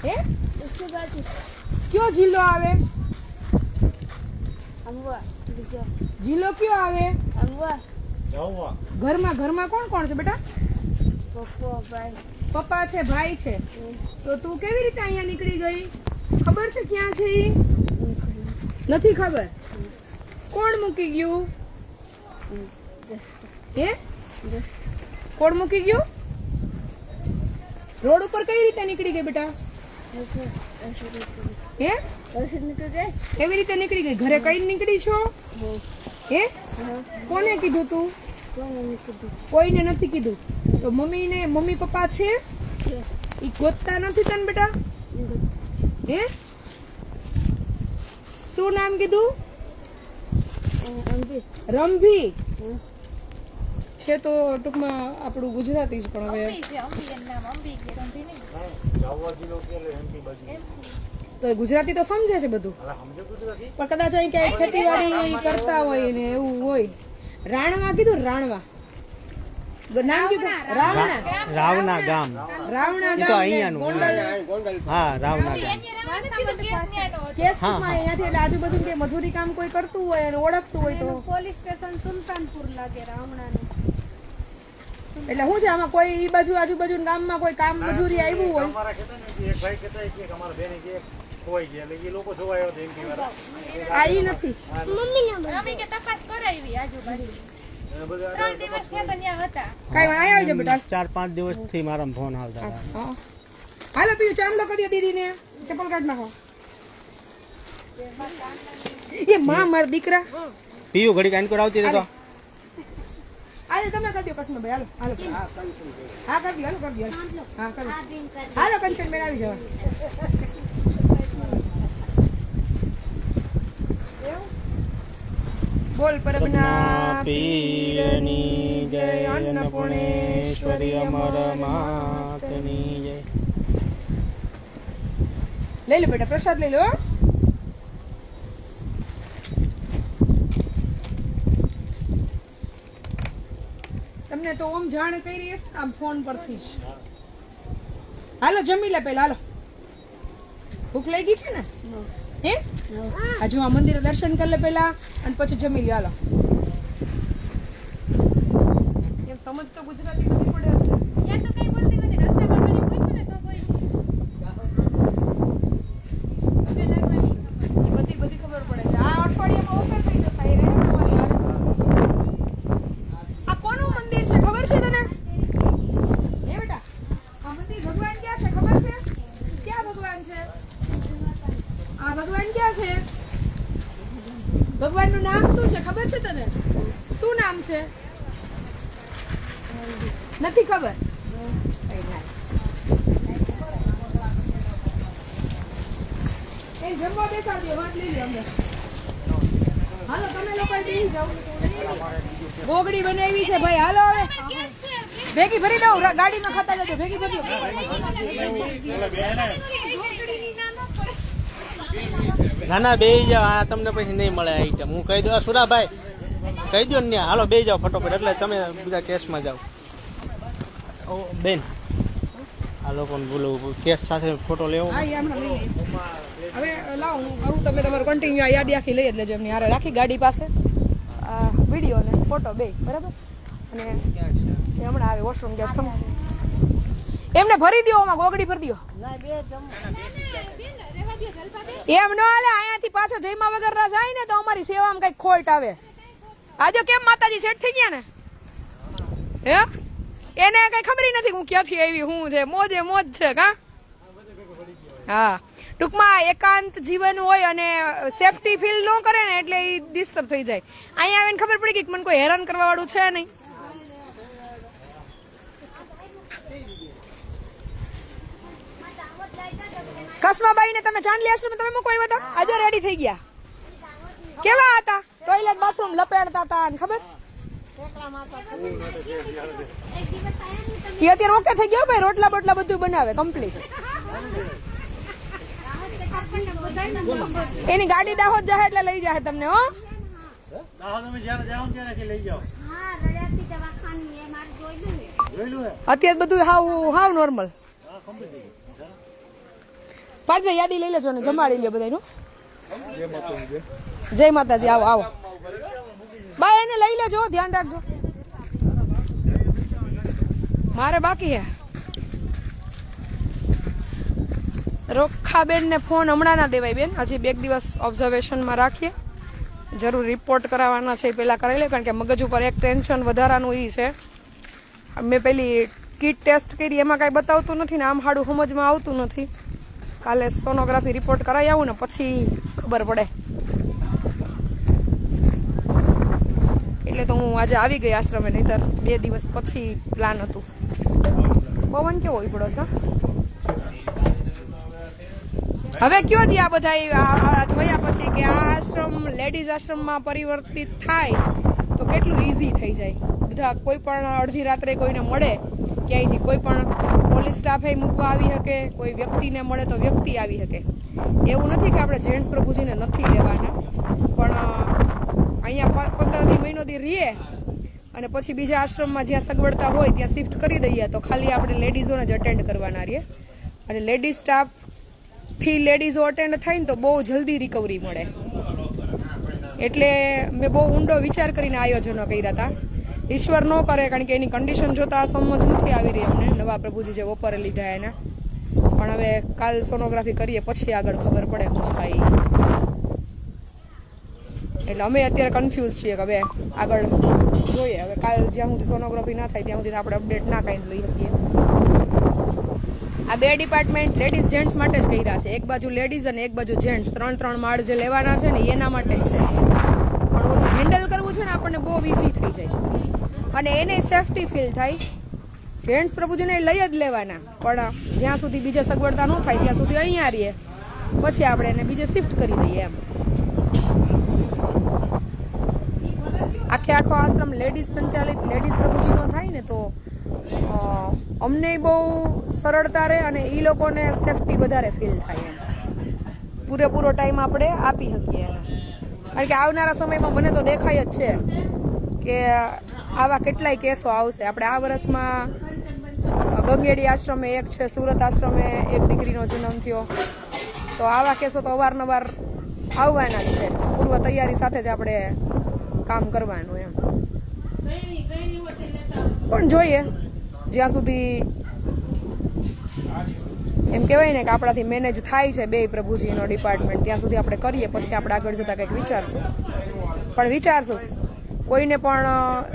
હે કયો જિલ્લો આવે જિલ્લો કયો આવે ઘરમાં ઘરમાં કોણ કોણ છે બેટા પપ્પા છે ભાઈ છે તો તું કેવી રીતે અહીંયા નીકળી ગઈ ખબર છે ક્યાં છે ઈ નથી ખબર કોણ મૂકી ગયું હે કોણ મૂકી ગયું રોડ ઉપર કઈ રીતે નીકળી ગઈ બેટા હે કેવી રીતે નીકળી ગઈ ઘરે કઈ નીકળી છો હે કોને કીધું તું કોઈને નથી કીધું તો મમ્મી પપ્પા છે ઈ ગોતતા નથી તને બેટા હે શું નામ કીધું રમભી છે તો ટૂંકમાં આપણું ગુજરાતી જ પણ હવે તો ગુજરાતી તો સમજે છે બધું પણ કદાચ અહીં ક્યાંય ખેતીવાડી કરતા હોય ને એવું હોય. રાણવા કીધું રાણવા નામ કીધું રાવણા ગામ રાવણા તો ગામ અહીંયાનું. હા રાવણા ગામ. કેસમાં અહીંયાથી એટલે આજુબાજુ કે મજૂરી કામ કોઈ કરતું હોય અને ઓળખતું હોય તો પોલીસ સ્ટેશન સુલતાનપુર લાગે રામણાનું. એટલે શું છે આમાં કોઈ ઈ બાજુ આજુબાજુ ગામમાં કોઈ કામ મજૂરી આવ્યું હોય આ ઈ નથી અમે કે તપાસ કરાવી આજુબાજુ 3 દિવસ થયા તો ત્યાં હતા. કાઈ આયા આવજો બેટા 4-5 દિવસથી મારા ફોન આવતા હતા. હા હાલો પીયું ચાંદલો કરી દો દીદીને ચપ્પલ કાઢ નાખો. એ માં માર દીકરા પીયું ઘડી કાઈન કોડ આવતી રહેતો. આજે તમે કરી દો કસમ ભાઈ હાલો હા કરી દો હા કરી હાલો કંચન બેન આવી જવા. બોલ પરબના પીરની જય અન્નપૂર્ણેશ્વરી અમર માતની જય. લઈ લો બેટા પ્રસાદ લઈ લો. તમને તો ઓમ જાણ કરી હશે આમ ફોન પરથી જ. હાલો જમી લે પેલા હાલો ભૂખ લાગી છે ને હે હજુ આ મંદિરે દર્શન કરી લે પેલા અને પછી જમી લે. હાલો એમ સમજ તો ગુજરાતી નથી પડે હશે. ત્યાં તો કઈ બોલતી નથી રસ્તામાં મને પૂછ્યું ને તો કોઈ પગે લાગવાની એ બધી ખબર પડે છે. આ અઠવાડિયામાં ઓફર થઈ જશે એ રે અમારી આવે. આ કોનું મંદિર છે ખબર છે તને હે બેટા આ મંદિર ભગવાન ક્યાં છે ખબર છે ક્યાં ભગવાન છે આ ભગવાન ક્યાં છે ભગવાનનું નામ શું છે ખબર છે તને શું નામ છે નથી ખબર એ જમવા બેસાડજો વાટ લઈ લો અમને. હાલો તમે લોકો બેસી જાઓ. બોગડી બનાવી છે ભાઈ હાલો હવે ભેગી ભરી દઉં ગાડીમાં ખાતા જજો ભેગી ભરી દો. ના ના બે જાઓ આ તમને પછી નહીં મળે આઈટમ. હું કહી દઉં સુરાભાઈ કહી દો ને હાલો બે જાઓ ફટોફટ એટલે તમે બધા કેસમાં જાઓ. ઓ બેન આ લોકોને બોલવું કેસ સાથે ફોટો લેવો હા એ હમણાં લઈ લઈએ. હવે લાવો હું કરું, તમે તમારું કન્ટિન્યુ આ યાદી આખી લઈ જ લેજો એમની હારે રાખી ગાડી પાસે વિડીયો ને ફોટો બે બરાબર. અને એ હમણાં આવે વોશરૂમ ગેસ તમે એમને ભરી દો, આમાં ગોગડી ભરી દો. એમ ન હાલે, અહીંયાથી પાછો જયમા વગર જાય ને તો અમારી સેવામાં કઈક ખોટ આવે. આજે કેમ માતાજી સેટ થઈ ગયા ને હે એને કઈ ખબર નથી હું ક્યાંથી આવી હું છે, મોજે મોજ છે કા. હા ટૂંકમાં એકાંત જીવન હોય અને સેફટી ફીલ ન કરે ને એટલે એ ડિસ્ટર્બ થઈ જાય. અહીંયા આવીને ખબર પડી કે મને કોઈ હેરાન કરવા વાળું છે નહીં. કસ્માબાઈ ને તમે ચાંદલી આશ્રમ તમે મૂકવા આવ્યા હતા, આજે રેડી થઈ ગયા. કેવા હતા? ટોયલેટ બાથરૂમ લપેડતા હતા ને ખબર છે? એ અત્યારે ઓકે થઈ ગયો ભાઈ, રોટલા બોટલા બધું બનાવે કમ્પ્લીટ. એની ગાડી દાહોદ જાય એટલે લઈ જાય તમને. હો અત્યારે બધું હાવ નોર્મલ. પાંચભાઈ યાદી લઈ લેજો ને જમાડી લ્યો બધાનું. જય માતાજી. આવો આવો બાય, એને લઈ લેજો, ધ્યાન રાખજો. મારે બાકી હે રોખાબેન ને ફોન હમણાં ના દેવાય બેન, હજી 2 દિવસ ઓબ્ઝર્વેશનમાં રાખીએ. જરૂર રિપોર્ટ કરાવવાના છે એ પહેલાં કરાવી લે, કારણ કે મગજ ઉપર એક ટેન્શન વધારાનું એ છે. મેં પેલી કીટ ટેસ્ટ કરી એમાં કાંઈ બતાવતું નથી ને આમ હાડું સમજમાં આવતું નથી. કાલે સોનોગ્રાફી રિપોર્ટ કરાવી આવું ને પછી ખબર પડે. એટલે તો હું આજે આવી ગઈ આશ્રમે, નહીંતર 2 દિવસ પછી પ્લાન હતું. પવન કેવો પડ્યો છે. હવે કયો જી આ બધા જોયા પછી કે આ આશ્રમ લેડીઝ આશ્રમમાં પરિવર્તિત થાય તો કેટલું ઈઝી થઈ જાય. બધા કોઈ પણ અડધી રાત્રે કોઈને મળે ક્યાંયથી, કોઈ પણ પોલીસ સ્ટાફે મૂકવા આવી શકે, કોઈ વ્યક્તિને મળે તો વ્યક્તિ આવી શકે. એવું નથી કે આપણે જેન્ટ્સ પ્રભુજીને નથી લેવાના, પણ અહીંયા 15 મહિનો દી રહીએ અને પછી બીજા આશ્રમમાં જ્યાં સગવડતા હોય ત્યાં શિફ્ટ કરી દઈએ તો ખાલી આપણે લેડીઝોને જ અટેન્ડ કરવાના રહીએ. અને લેડીઝ સ્ટાફથી લેડીઝો અટેન્ડ થાય ને તો બહુ જલ્દી રિકવરી મળે. એટલે મેં બહુ ઊંડો વિચાર કરીને આયોજનો કર્યા હતા. ઈશ્વર ન કરે, કારણ કે એની કન્ડિશન જોતા સમજ નથી આવી રહી અમને, નવા પ્રભુજી જે બપોરે લીધા એના. પણ હવે કાલ સોનોગ્રાફી કરીએ પછી આગળ ખબર પડે શું થાય. એટલે અમે અત્યારે કન્ફ્યુઝ છીએ કે હવે આગળ જોઈએ. હવે કાલ જ્યાં સુધી સોનોગ્રાફી ના થાય ત્યાં સુધી આપણે અપડેટ ના કાંઈ લઈ શકીએ. આ 2 ડિપાર્ટમેન્ટ લેડીઝ જેન્ટ્સ માટે જ કર્યા છે. એક બાજુ લેડીઝ અને એક બાજુ જેન્ટ્સ, 3 માળ જે લેવાના છે ને એના માટે જ છે. પણ ઓલું હેન્ડલ કરવું છે ને આપણને બહુ ઇઝી થઈ જાય અને એને સેફટી ફીલ થાય. જેન્ટ્સ પ્રભુજીને લઈ જ લેવાના, પણ જ્યાં સુધી બીજે સગવડતા ન થાય ત્યાં સુધી અહીંયા રહીએ, પછી આપણે એને બીજે શિફ્ટ કરી દઈએ એમ. આખો આશ્રમ લેડીઝ સંચાલિત લેડીઝ પ્રભુજીનો થાય ને તો અમને બહુ સરળતા રહે અને એ લોકોને સેફટી વધારે ફીલ થાય એમ. પૂરેપૂરો ટાઈમ આપણે આપી શકીએ એને. કારણ કે આવનારા સમયમાં મને તો દેખાય જ છે કે આવા કેટલાય કેસો આવશે. આપણે આ વર્ષમાં ગંગેડી આશ્રમે એક છે, સુરત આશ્રમે એક દીકરીનો જન્મ થયો, તો આવા કેસો તો અવારનવાર આવવાના જ છે. પૂર્વ તૈયારી સાથે જ આપણે કામ કરવાનું એમ. પણ જોઈએ જ્યાં સુધી એમ કહેવાય ને કે આપણાથી મેનેજ થાય છે 2 પ્રભુજીનો ડિપાર્ટમેન્ટ ત્યાં સુધી આપણે કરીએ, પછી આપણે આગળ જતાં કંઈક વિચારશું. પણ વિચારશું કોઈને પણ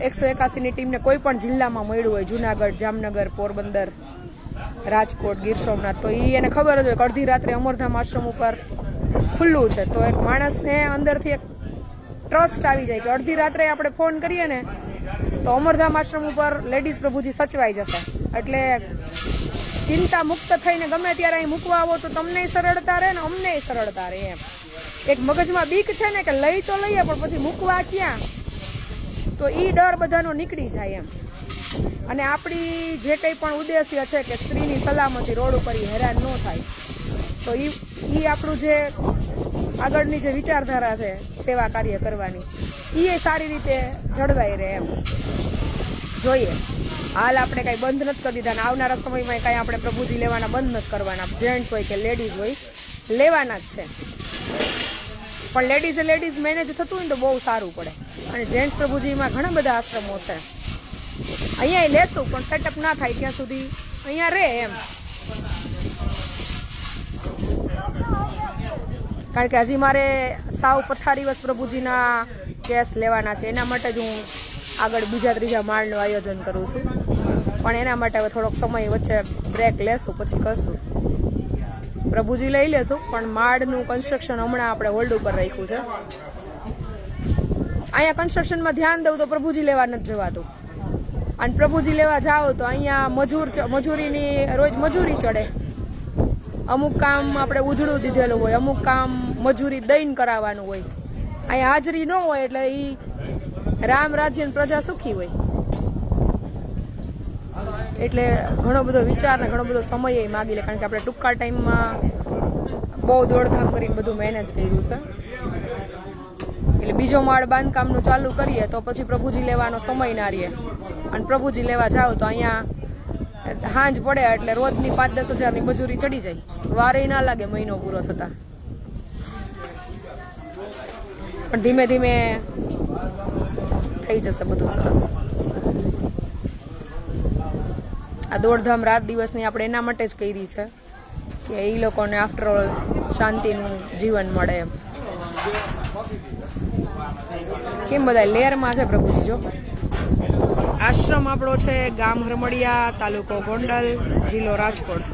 181ની ટીમને કોઈ પણ જિલ્લામાં મળ્યું હોય, જુનાગઢ, જામનગર, પોરબંદર, રાજકોટ, ગીર સોમનાથ, તો એને ખબર જ હોય કે અડધી રાત્રે અમરધામ આશ્રમ ઉપર ખુલ્લું છે, તો એક માણસને અંદરથી એક ટ્રસ્ટ આવી જાય કે અડધી રાત્રે આપણે ફોન કરીએ ને તો અમરધામ આશ્રમ ઉપર લેડીઝ પ્રભુજી સચવાઈ જશે. એટલે ચિંતા મુક્ત થઈને ગમે ત્યારે અહીં મૂકવા આવો તો તમને સરળતા રહે ને અમને સરળતા રહે એમ. એક મગજમાં બીક છે ને કે લઈ તો લઈએ પણ પછી મૂકવા ક્યાં, તો એ ડર બધાનો નીકળી જાય એમ. અને આપણી જે કંઈ પણ ઉદ્દેશ્ય છે કે સ્ત્રીની સલામતી, રોડ ઉપર હેરાન ન થાય, તો એ આપણું જે આગળની જે વિચારધારા છે સેવા કાર્ય કરવાની, એ સારી રીતે જળવાઈ રહે એમ. જોઈએ હાલ આપણે કાંઈ બંધ નથી કરી દીધા, અને આવનારા સમયમાં કાંઈ આપણે પ્રભુજી લેવાના બંધ નથી કરવાના. જેન્ટ્સ હોય કે લેડીઝ હોય લેવાના જ છે, પણ લેડીઝ મેનેજ થતું હોય ને તો બહુ સારું પડે. અને જેન્ટ્સ પ્રભુજીમાં ઘણા બધા આશ્રમો છે, અહીંયા લેશું પણ સેટઅપ ના થાય ત્યાં સુધી અહીંયા રહે એમ. કારણ કે હજી મારે સાવ પથારીવશ પ્રભુજીના કેસ લેવાના છે, એના માટે જ હું આગળ બીજા ત્રીજા માળનું આયોજન કરું છું. પણ એના માટે હવે થોડોક સમય વચ્ચે બ્રેક લેશું, પછી કરશું. પ્રભુજી લઈ લેશું, પણ માળનું કન્સ્ટ્રક્શન હમણાં આપણે હોલ્ડ ઉપર રાખ્યું છે. અહીંયા કન્સ્ટ્રક્શનમાં ધ્યાન દઉં તો પ્રભુજી લેવા નથી જવાતું, અને પ્રભુજી લેવા જાઓ તો અહીંયા મજૂરીની રોજ મજૂરી ચડે. અમુક કામ આપણે ઉધડું દીધેલું હોય, અમુક કામ મજૂરી દઈને કરાવવાનું હોય. અહીંયા હાજરી ન હોય એટલે એ રામ રાજ્ય પ્રજા સુખી હોય. એટલે ઘણો બધો વિચાર ને ઘણો બધો સમય માગી લે, કારણ કે આપણે ટૂંકા ટાઈમમાં બહુ દોડધામ કરીને બધું મેનેજ કર્યું છે. એટલે બીજો માળ બાંધકામનું ચાલુ કરીએ તો પછી પ્રભુજી લેવાનો સમય ના રહે, અને પ્રભુજી લેવા જાઓ તો અહીંયા હાંજ પડે એટલે રોજની 5-10 હજારની મજૂરી ચડી જાય, વારે ના લાગે મહિનો પૂરો થતા. પણ ધીમે ધીમે થઈ જશે બધું સરસ. આ દોડધામ રાત દિવસની આપણે એના માટે જ કરી છે કે એ લોકોને આફ્ટર ઓલ શાંતિનું જીવન મળે એમ. કેમ બધા લેરમાં છે પ્રભુજી. જો આશ્રમ આપણો છે ગામ હરમડિયા, તાલુકો ગોંડલ, જિલ્લો રાજકોટ.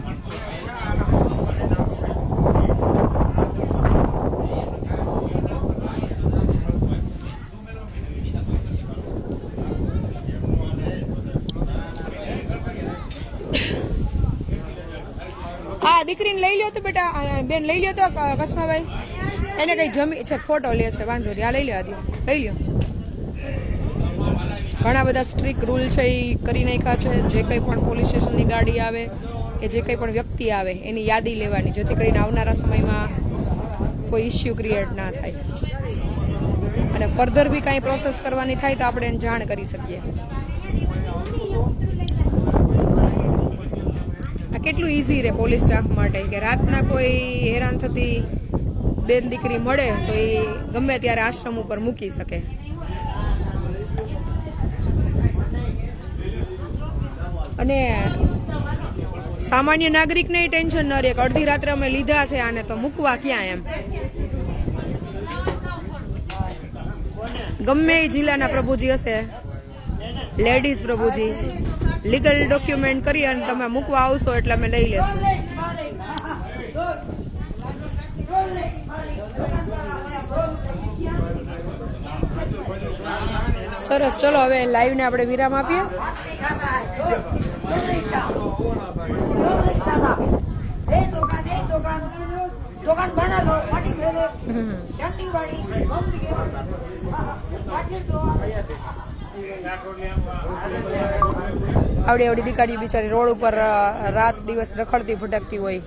હા દીકરીને લઈ લ્યો તો બેટા, બેન લઈ લ્યો તો કસ્માભાઈ, એને કઈ જમી છે, ફોટો લે છે, વાંધો નહીં. આ લઈ લ્યો, આદિ લઈ લ્યો. ઘણા બધા સ્ટ્રિક્ટ રૂલ છે એ કરી નાખ્યા છે. જે કંઈ પણ પોલીસ સ્ટેશનની ગાડી આવે કે જે કંઈ પણ વ્યક્તિ આવે એની યાદી લેવાની, જેથી કરીને આવનારા સમયમાં કોઈ ઇસ્યુ ક્રિએટ ના થાય, અને ફર્ધર બી કાંઈ પ્રોસેસ કરવાની થાય તો આપણે એને જાણ કરી શકીએ. આ કેટલું ઇઝી રહે પોલીસ સ્ટાફ માટે કે રાતના કોઈ હેરાન થતી બેન દીકરી મળે તો એ ગમે ત્યારે આશ્રમ ઉપર મૂકી શકે. અને સામાન્ય નાગરિકને ટેન્શન ન રહે કે અડધી રાત્રે અમે લીધા છે આને તો મૂકવા ક્યાં એમ. ગમે એ જિલ્લાના પ્રભુજી હશે, લેડીઝ પ્રભુજી, લીગલ ડોક્યુમેન્ટ કરી અને તમે મૂકવા આવશો એટલે અમે લઈ લેશું. સરસ. ચલો હવે લાઈવ ને આપણે વિરામ આપીએ. આવડી દીકરી બિચારી રોડ ઉપર રાત દિવસ રખડતી ભટકતી હોય,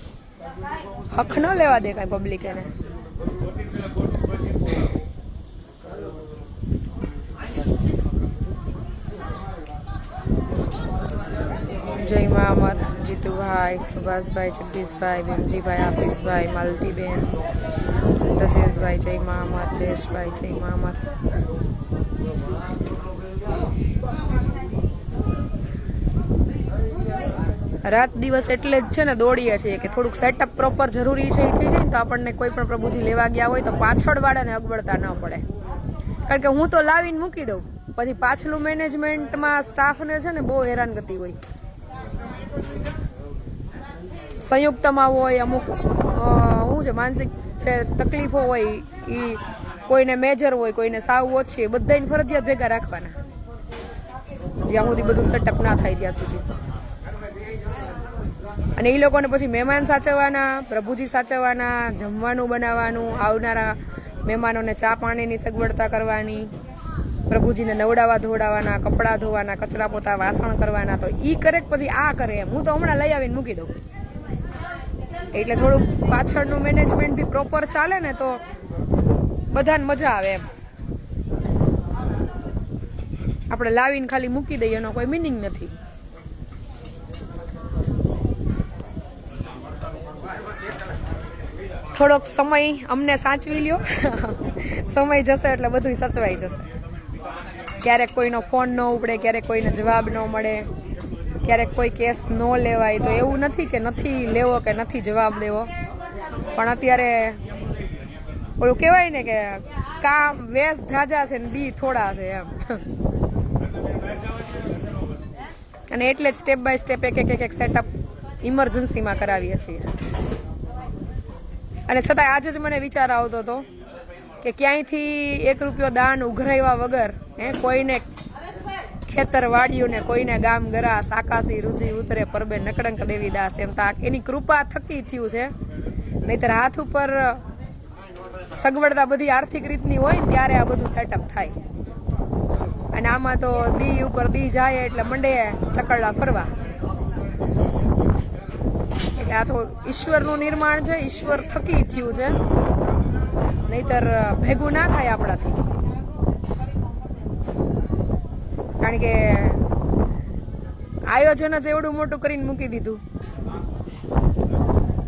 હક ન લેવા દે કાંઈ પબ્લિક એને. જય મા અમર, જીતુભાઈ, સુભાષભાઈ, જગદીશભાઈ, ભીમજીભાઈ, આશીષભાઈ, માલતીબેન, રજેશભાઈ, જય મા અમર, જયેશભાઈ, જય મા અમર. રાત દિવસ એટલે જ છે ને દોડીએ છીએ કે થોડુંક સેટઅપ પ્રોપર જરૂરી છે એ થઈ જાય ને તો આપણને કોઈ પણ પ્રભુજી લેવા ગયા હોય તો પાછળ વાળાને અગવડતા ન પડે. કારણ કે હું તો લાવીને મૂકી દઉં, પછી પાછલું મેનેજમેન્ટમાં સ્ટાફને છે ને બહુ હેરાનગતિ હોય. સંયુક્તમાં હોય અમુક શું છે માનસિક છે તકલીફો હોય, એ કોઈને મેજર હોય, કોઈને સાવ ઓછી હોય, બધાને ફરજિયાત ભેગા રાખવાના જ્યાં સુધી બધું સેટઅપ ના થાય ત્યાં સુધી. અને એ લોકોને પછી મહેમાન સાચવવાના, પ્રભુજી સાચવવાના, જમવાનું બનાવવાનું, આવનારા મહેમાનોને ચા પાણીની સગવડતા કરવાની, પ્રભુજીને નવડાવવા ધોવડાવવાના, કપડાં ધોવાના, કચરા પોતા, વાસણ કરવાના. તો ઈ કરે પછી આ કરે એમ. હું તો હમણાં લઈ આવીને મૂકી દઉં. એટલે થોડુંક પાછળનું મેનેજમેન્ટ બી પ્રોપર ચાલે ને તો બધાને મજા આવે એમ. આપણે લાવીને ખાલી મૂકી દઈએ એનો કોઈ મિનિંગ નથી. થોડોક સમય અમને સાચવી લ્યો. સમય જશે એટલે બધું સચવાઈ જશે. ક્યારેક કોઈનો ફોન ન ઉપડે, ક્યારેક કોઈને જવાબ ન મળે, ક્યારેક કોઈ કેસ ન લેવાય. તો એવું નથી કે નથી લેવો કે નથી જવાબ દેવો, પણ અત્યારે ઓલું કહેવાય ને કે કામ વેસ ઝાઝા છે ને દી થોડા છે એમ. અને એટલે જ સ્ટેપ બાય સ્ટેપ એક સેટઅપ ઇમરજન્સીમાં કરાવીએ છીએ. અને છતાંય આજે જ મને વિચાર આવતો હતો કે ક્યાંયથી 1 રૂપિયો દાન ઉઘરાવ્યા વગર કોઈને ખેતર વાળ્યું ને કોઈને ગામ ગરા સાકાસી રૂચી ઉતરે પરબે નકડંક દેવી દાસ એમ તા એની કૃપા થકી થયું છે. નહીતર હાથ ઉપર સગવડતા બધી આર્થિક રીતની હોય ને ત્યારે આ બધું સેટઅપ થાય. અને આમાં તો દી ઉપર દી જાય એટલે મંડે ચકરડા ફરવા. એટલે આ તો ઈશ્વરનું નિર્માણ છે, ઈશ્વર થકી થયું છે, નહીતર ભેગું ના થાય આપણાથી. કારણ કે આયોજન જ એવડું મોટું કરીને મૂકી દીધું,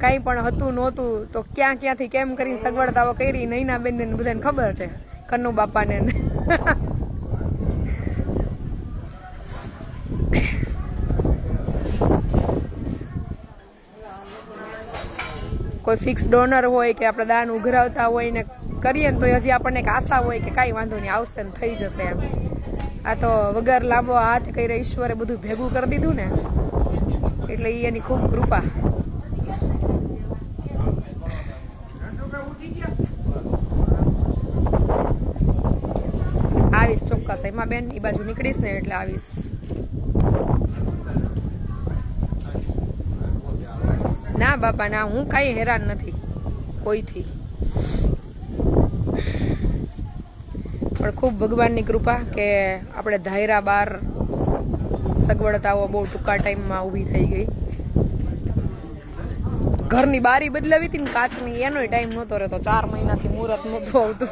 કંઈ પણ હતું નહોતું તો ક્યાંથી કેમ કરીને સગવડતાઓ કરી. નૈના બેન ને બધાને ખબર છે, કન્નુ બાપાને. કોઈ ફિક્સ ડોનર હોય કે આપણે દાન ઉઘરાવતા હોય ને કરીએ ને તો હજી આપણને એક આશા હોય કે કાંઈ વાંધો નહીં, આવશે ને થઈ જશે એમ. આ તો વગર લાંબો હાથ કરીને ઈશ્વરે બધું ભેગું કરી દીધું ને, એટલે એની ખૂબ કૃપા. આવીશ ચોક્કસ એમાં બેન, એ બાજુ નીકળીશ ને એટલે આવીશ. ના બાપા ના, હું કાંઈ હેરાન નથી કોઈથી, પણ ખૂબ ભગવાનની કૃપા કે આપણે ધાયરા બાર સગવડતાઓ બહુ ટૂંકા ટાઈમમાં ઊભી થઈ ગઈ. ઘરની બારી બદલાવી હતી ને કાચની, એનોય ટાઈમ નહોતો રહેતો. 4 મહિનાથી મુહૂર્ત નહોતું આવતું.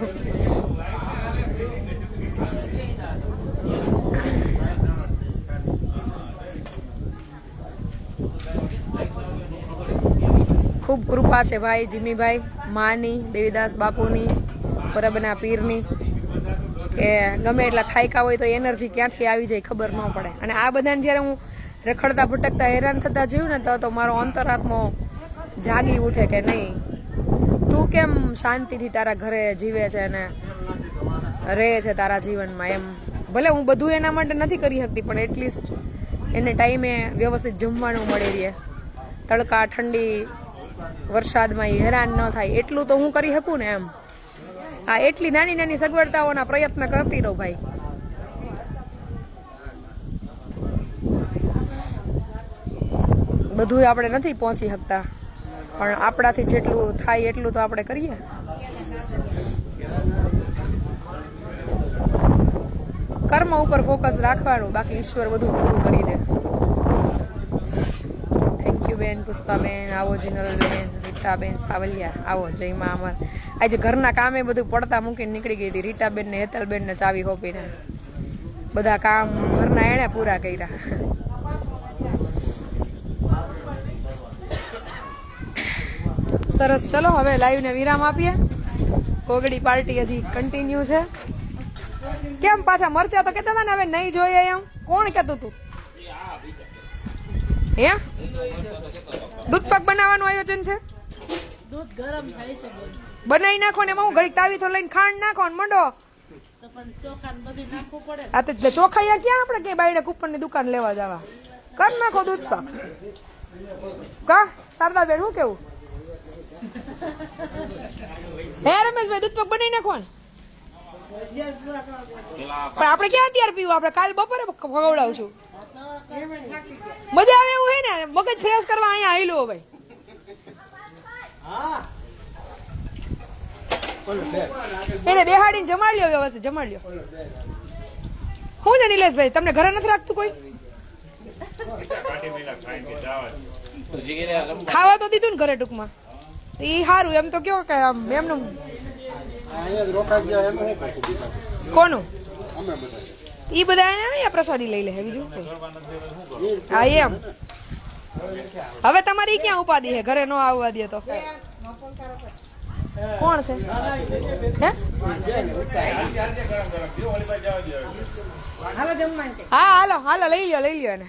ખૂબ કૃપા છે ભાઈ જીમીભાઈ, માની, દેવીદાસ બાપુની, પરબના પીરની, કે ગમે એટલા થાયકા હોય તો એનર્જી ક્યાંથી આવી જાય ખબર ન પડે. અને આ બધાને જ્યારે હું રખડતા ભટકતા હેરાન થતા જોયું ને તો મારો અંતરાત્મો જાગી ઉઠે કે નહીં, તું કેમ શાંતિથી તારા ઘરે જીવે છે અને રહે છે તારા જીવનમાં એમ. ભલે હું બધું એના માટે નથી કરી શકતી, પણ એટલીસ્ટ એને ટાઈમે વ્યવસ્થિત જમવાનું મળી રહે, તડકા ઠંડી વરસાદમાં હેરાન ન થાય, એટલું તો હું કરી શકું ને એમ. આ એટલી નાની નાની સગવડતાઓના પ્રયત્ન કરતી રહું ભાઈ. બધું આપણે નથી પહોંચી શકતા, પણ આપણાથી જેટલું થાય એટલું તો આપણે કરીએ. કર્મ ઉપર ફોકસ રાખવાનું, બાકી ઈશ્વર બધું પૂરું કરી દે. થેન્ક યુ બેન પુષ્પાબેન, આવો જીનલબેન, રીટાબેન સાવલિયા, આવો જયમાં અમર. આજે ઘરના કામે બધું પડતા મૂકીને નીકળી ગઈ હતી રીટાબેન ને હેતલબેન ને ચાવી હોપીને. બધા કામ ઘરના એણે પૂરા કર્યા. સરસ, ચલો હવે લાઈવ ને વિરામ આપીએ. કોગડી પાર્ટી હજી કન્ટિન્યુ છે. કેમ પાછા મરચા તો કેતા હતા ને હવે નહીં જોઈએ એમ? કોણ કેતું તું? હે દૂધ પાક બનાવવાનું આયોજન છે? દૂધ ગરમ થાય છે, બનાવી નાખો ને એમાં હું ઘડીક તાવી તો લઈને ખાંડ નાખો ને મંડો. તો પણ ચોખા ને બધું નાખવું પડે. આ તો ચોખાયા ક્યાં આપણે કે બાયડે કુપનની દુકાન લેવા જવા? કર નાખો દૂધ પાક. કા શારદા બેન શું કેવું? હે રમેશભાઈ દૂધ પાક બનાવી નાખો ને. પણ આપણે ક્યાં અત્યારે પીવું? આપણે કાલ બપોરે ખવડાવશું. મજા આવે એવું હે ને, મગજ ફ્રેશ કરવા અહીંયા આવેલું ભાઈ. એને બેહાડીને જમાડ લ્યો, વ્યવસ્થિત જમાડ લ્યો. શું છે નિલેશભાઈ, તમને ઘરે નથી રાખતું કોઈ? ખાવા તો દીધું ને ઘરે ટૂંકમાં, એ સારું. એમ તો કયો કે આમ એમનું કોનું ઈ બધા અહીંયા પ્રસાદી લઈ લે બીજું. હા એમ. હવે તમારી ક્યાં ઉપાધિ છે ઘરે ન આવવા દે તો? કોણ છે હે હા હાલો હાલો લઈ લ્યો એને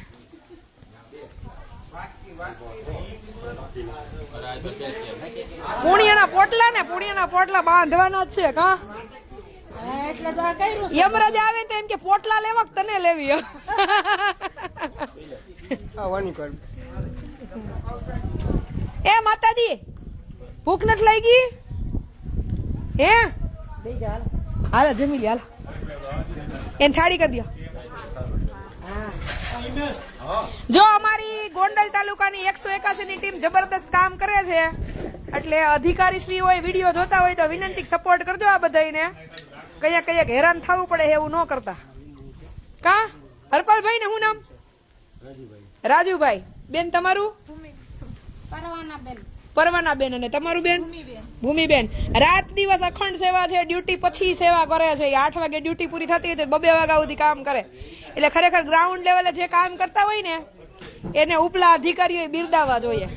પુણ્યના પોટલા બાંધવાના જ છે કા એટલે તો આ કર્યું છે. યમરાજ આવે તો એમ કે પોટલા લેવા કે તને લેવી એ માતાજી ભૂખ નથી લાગી હે હાલો જમી લે હાલો એને થાળી કરી દો જો અમારી ગોંડલ તાલુકાની 181 ની ટીમ જબરદસ્ત કામ કરે છે એટલે અધિકારી શ્રી હોય વિડીયો જોતા હોય તો વિનંતી સપોર્ટ કરજો આ બધાને કયા હેરાન થવું પડે એવું ન કરતા કા હરપાલભાઈ ને શું નામ રાજુભાઈ બેન તમારું પરવાના બેન અને તમારું બેન ભૂમિબેન રાત દિવસ અખંડ સેવા છે ડ્યુટી પછી સેવા કરે છે 8 વાગે ડ્યુટી પૂરી થતી હોય તો 2 વાગ્યા સુધી કામ કરે એટલે ખરેખર ગ્રાઉન્ડ લેવલે જે કામ કરતા હોય ને એને ઉપલા અધિકારીઓએ બિરદાવવા જોઈએ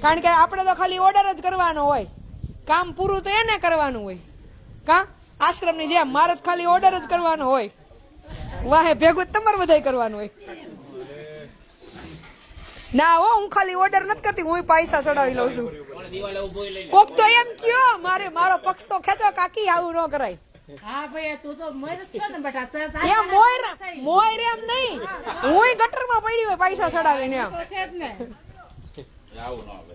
કારણ કે આપણે તો ખાલી ઓર્ડર જ કરવાનો હોય કામ પૂરું તો એને કરવાનું હોય કા આશ્રમની જેમ મારે જ ખાલી ઓર્ડર જ કરવાનો હોય વાહે ભેગું તમારે બધાય કરવાનું હોય ના હો હું ખાલી ઓર્ડર નથી કરતી હું પૈસા ચડાવી લઉં છું કોક તો એમ કયો મારો પક્ષ તો ખેંચો કાકી આવું ન કરાય હા ભાઈ તું તો મોર જ છો ને બેટા એમ મોય એમ નહીં હું ગટરમાં પડી હોય પૈસા ચડાવીને એમ તો છે જ ને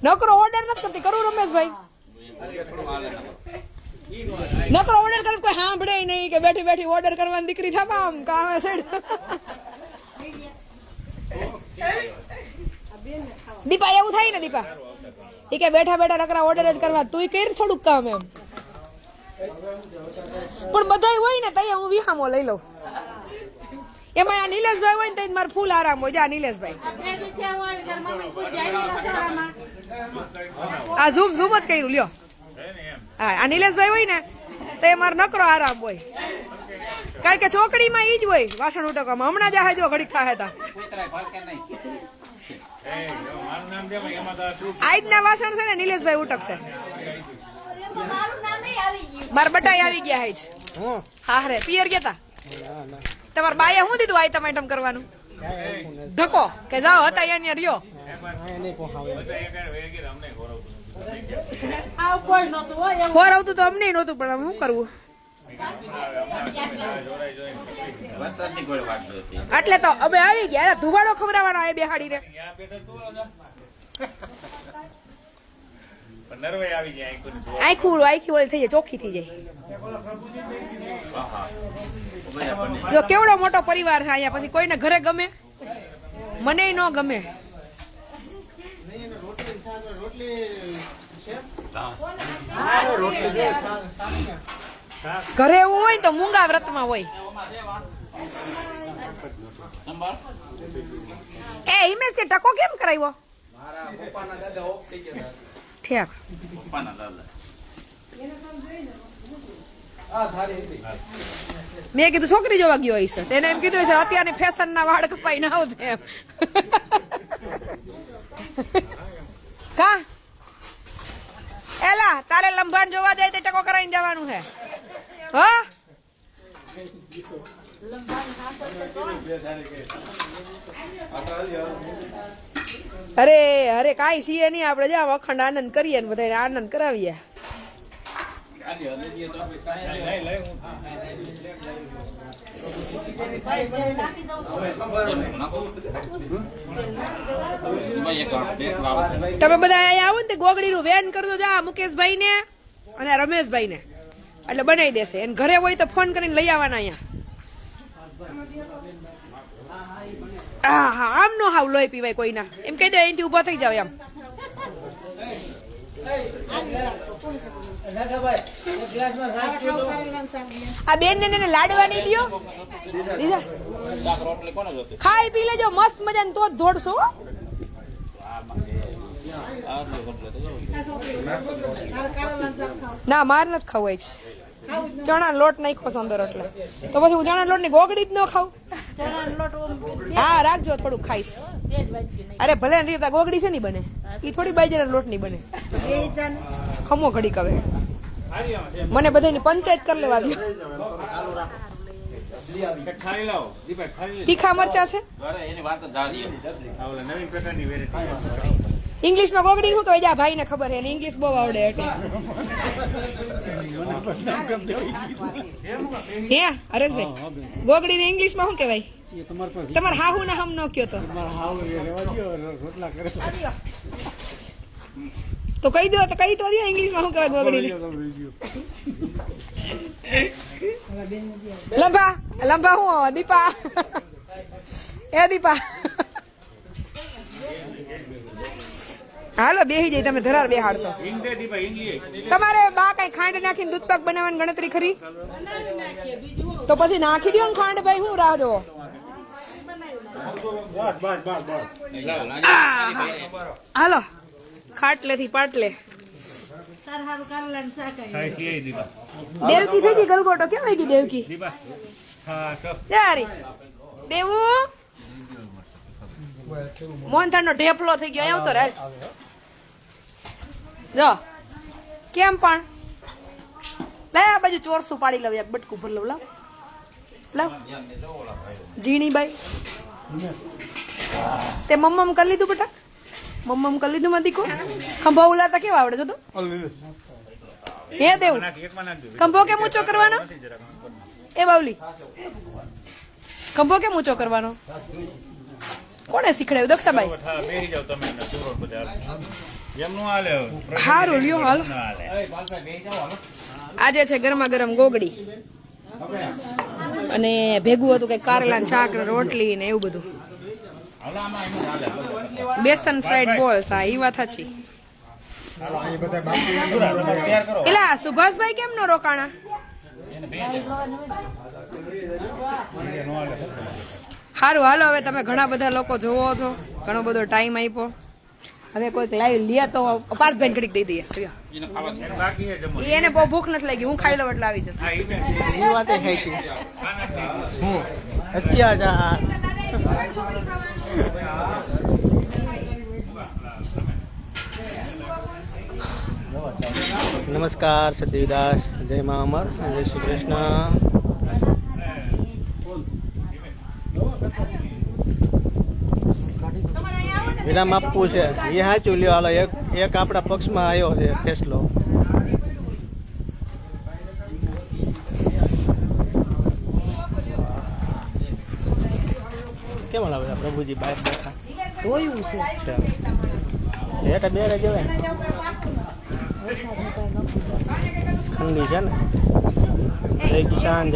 નકરો ઓર્ડર નથી કરતી કરું રમેશભાઈ નકરો ઓર્ડર કરે કોઈ સાંભળે નહીં કે બેઠી બેઠી ઓર્ડર કરવાની દીકરી થાપા આમ કામે સાઈડ દીપા એવું થાય ને દીપા એ કે બેઠા બેઠા નકરા ઓર્ડર જ કરવા તું કર થોડુંક કામ એમ પણ બધાય હોય ને તઈ હું વિહામો લઈ લઉં એમાં આ નિલેશભાઈ હોય ને તો મારે ફૂલ આરામ હોય જા નિલેશભાઈ આ ઝૂમ જ કર્યું લ્યો હા આ નિલેશભાઈ હોય ને તો એ મારે નકરો આરામ હોય કારણ કે ચોકડીમાં ઈ જ હોય વાસણ ઉટકવામાં હમણાં જ આ જો ઘડીક થાય હતા આજના વાસણ છે ને નિલેશભાઈ ઉટકશે મારા બટાઈ આવી ગયા છે હા રે પિયર ગયા તા તમારા બાએ શું દીધું આઈટમ આઈટમ કરવાનું ધક્કો કે જાઓ હતા અહીંયા રહ્યો આ કોઈ નહોતું હોય એવું. ખોર આવતું તો અમને નહોતું પણ હવે શું કરવું એટલે તો હવે આવી ગયા ધુવાડો ખવડાવવાનો આ બેહાડીને આખી ઓલી થઈ જાય ચોખ્ખી થઈ જાય જો કેવડો મોટો પરિવાર છે અહીંયા પછી કોઈને ઘરે ગમે મને ન ગમે ઘરે એવું હોય તો મૂંગા વ્રતમાં હોય એ હિમેશ તે ટકો કેમ કરાવ્યો ઠીક મેં કીધું છોકરી જોવા ગયો હશે તેને એમ કીધું છે અત્યારની ફેશન ના વાળ કપાઈ ના આવશે એમ કા એલા તારે લંબાણ જોવા જાય તે ટકો કરાવીને જવાનું છે હા અરે અરે કાંઈ છીએ નહીં આપણે જ્યાં અખંડ આનંદ કરીએ ને બધા આનંદ કરાવીએ તમે બધા અહીંયા આવો ને તે ગોગડીનું વેન કરજો જા મુકેશભાઈ ને અને રમેશભાઈ ને એટલે બનાવી દેશે એને ઘરે હોય તો ફોન કરીને લઈ આવવાના અહીંયા હા આમ નો હાવ લોહી પીવાય કોઈના એમ કહી દે અહીંથી ઉભા થઈ જાવ એમ આ બેન ને લાડવા નહીં દો ખાઈ પી લેજો મસ્ત મજા ને તો જ દોડશો ના માર નથી ખવાય છે ચણા લોટ નાખ્યો અંદર એટલે તો પછી હું ચણા લોટ ની ગોગડી જ ન ખાઉં હા રાખજો થોડું ખાઈશ અરે ભલે ને રીતે ગોગડી છે ની બને ઈ થોડી બાજરાના લોટ ની બને ખમો ઘડીક હવે મને બધાની પંચાયત કરી લેવા દો તીખા મરચા છે ઇંગ્લિશમાં ગોગડી શું કહેવાય જા ભાઈને ખબર છે એને ઇંગ્લિશ બહુ આવડે એટલે હે હરેશભાઈ ગોગડીને ઇંગ્લિશમાં શું કહેવાય તમારે હાહુ ને હમ નો કયો તો કહી દો તો કહી તો દો ઇંગ્લિશમાં શું કહેવાય ગોગડીને લંબા લંબા હું દીપા એ દીપા હાલો બેહી જાય તમે ધરાર બેહાડશો તમારે બા કઈ ખાંડ નાખીને દૂધ પાક બનાવવાની ગણતરી ખરી તો પછી નાખી દો ને ખાંડ ભાઈ હું રાહ જો હાલો ખાટલે થી પાટલે દેવકી થઈ ગઈ ગલગોટો કેમ થઈ ગઈ દેવકી યારી દેવું મોહનથાળ નો ઢેફલો થઈ ગયો આવતો રે જો કેમ પણ લે આ બાજુ ચોરસું પાડી લઉં એક બટકું ભર લઉં લાવ લાવ ઝીણીબાઈ તે મમ્મમ કરી લીધું બેટા મમ્મમ કરી લીધું માં દીકો ખંભો ઉલાતા કેવા આવડે જો તો હે દેવું ખંભો કેમ ઊંચો કરવાનો એ બાવલી ખંભો કેમ ઊંચો કરવાનો કોને શીખડાયું દક્ષાબાઈ હારું લ્યો હાલો આજે છે ગરમા ગરમ ગોગડી અને ભેગું હતું કઈ કારેલા શાક ને રોટલી ને એવું બધું બેસન ફ્રાઈડ બોલ્સ આ ઈ વાત સાચી એલા સુભાષભાઈ કેમ નો રોકાણા સારું હાલો હવે તમે ઘણા બધા લોકો જોવો છો ઘણો બધો ટાઈમ આપ્યો હવે કોઈક લાઈવ લે તો પાર્થભાઈ ઘડીક દઈ દઈએ એને બહુ ભૂખ નથી લાગી હું ખાઈ લઉં એટલે આવી જશે એ વાત છે હું અત્યાચાર નમસ્કાર સતીદાસ જય મા અમર જય શ્રી કૃષ્ણ વિરામ આપવું છે એ સાચું લ્યો હાલો એક આપણા પક્ષમાં આવ્યો છે ફેસલો કેમ લાવે પ્રભુજી બહાર બેઠા જોયું છે બેઠા બે જવાય ઠંડી છે ને જય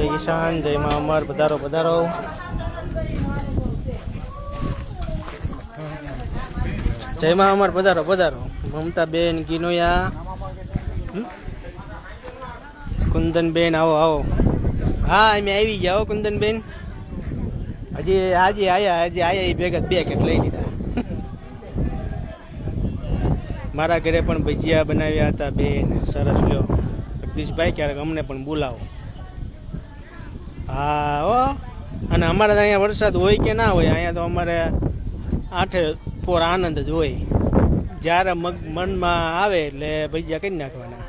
કિસાન જય મા અમર પધારો પધારો જય મા અમર પધારો પધારો મમતા બેન ગિનોયા કુંદન બેન આવો આવો હા અમે આવી ગયા હો કુંદન બેન હજી આયા એ ભેગા બે કેટ લઈ લીધા મારા ઘરે પણ ભજીયા બનાવ્યા હતા બેન સરસ લ્યો જગદીશભાઈ ક્યારેક અમને પણ બોલાવો હા હો અને અમારે તો અહીંયા વરસાદ હોય કે ના હોય અહીંયા તો અમારે આઠે પોર આનંદ જ હોય જ્યારે મનમાં આવે એટલે ભજીયા કરી નાખવાના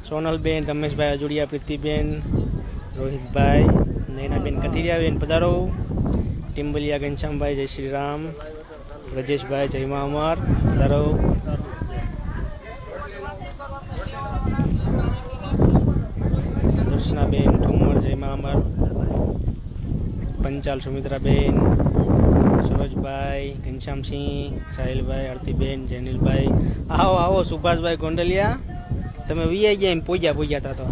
સોનલબેન રમેશભાઈ અજુડિયા પ્રીતિબેન રોહિતભાઈ નૈનાબેન કથિરિયાબેન પધારો ટિમ્બલિયા ઘનશ્યામભાઈ જય શ્રી રામ રજેશભાઈ જય મા અમર પધારો દર્શનાબેન ઠુમર જય મા અમર પંચાલ સુમિત્રાબેન સરોજભાઈ ઘનશ્યામસિંહ સાહિલભાઈ આરતીબેન જેનિલભાઈ આવો આવો સુભાષભાઈ ગોંડલિયા તમે વીઆઈ ગયા એમ પોગ્યા હતા તો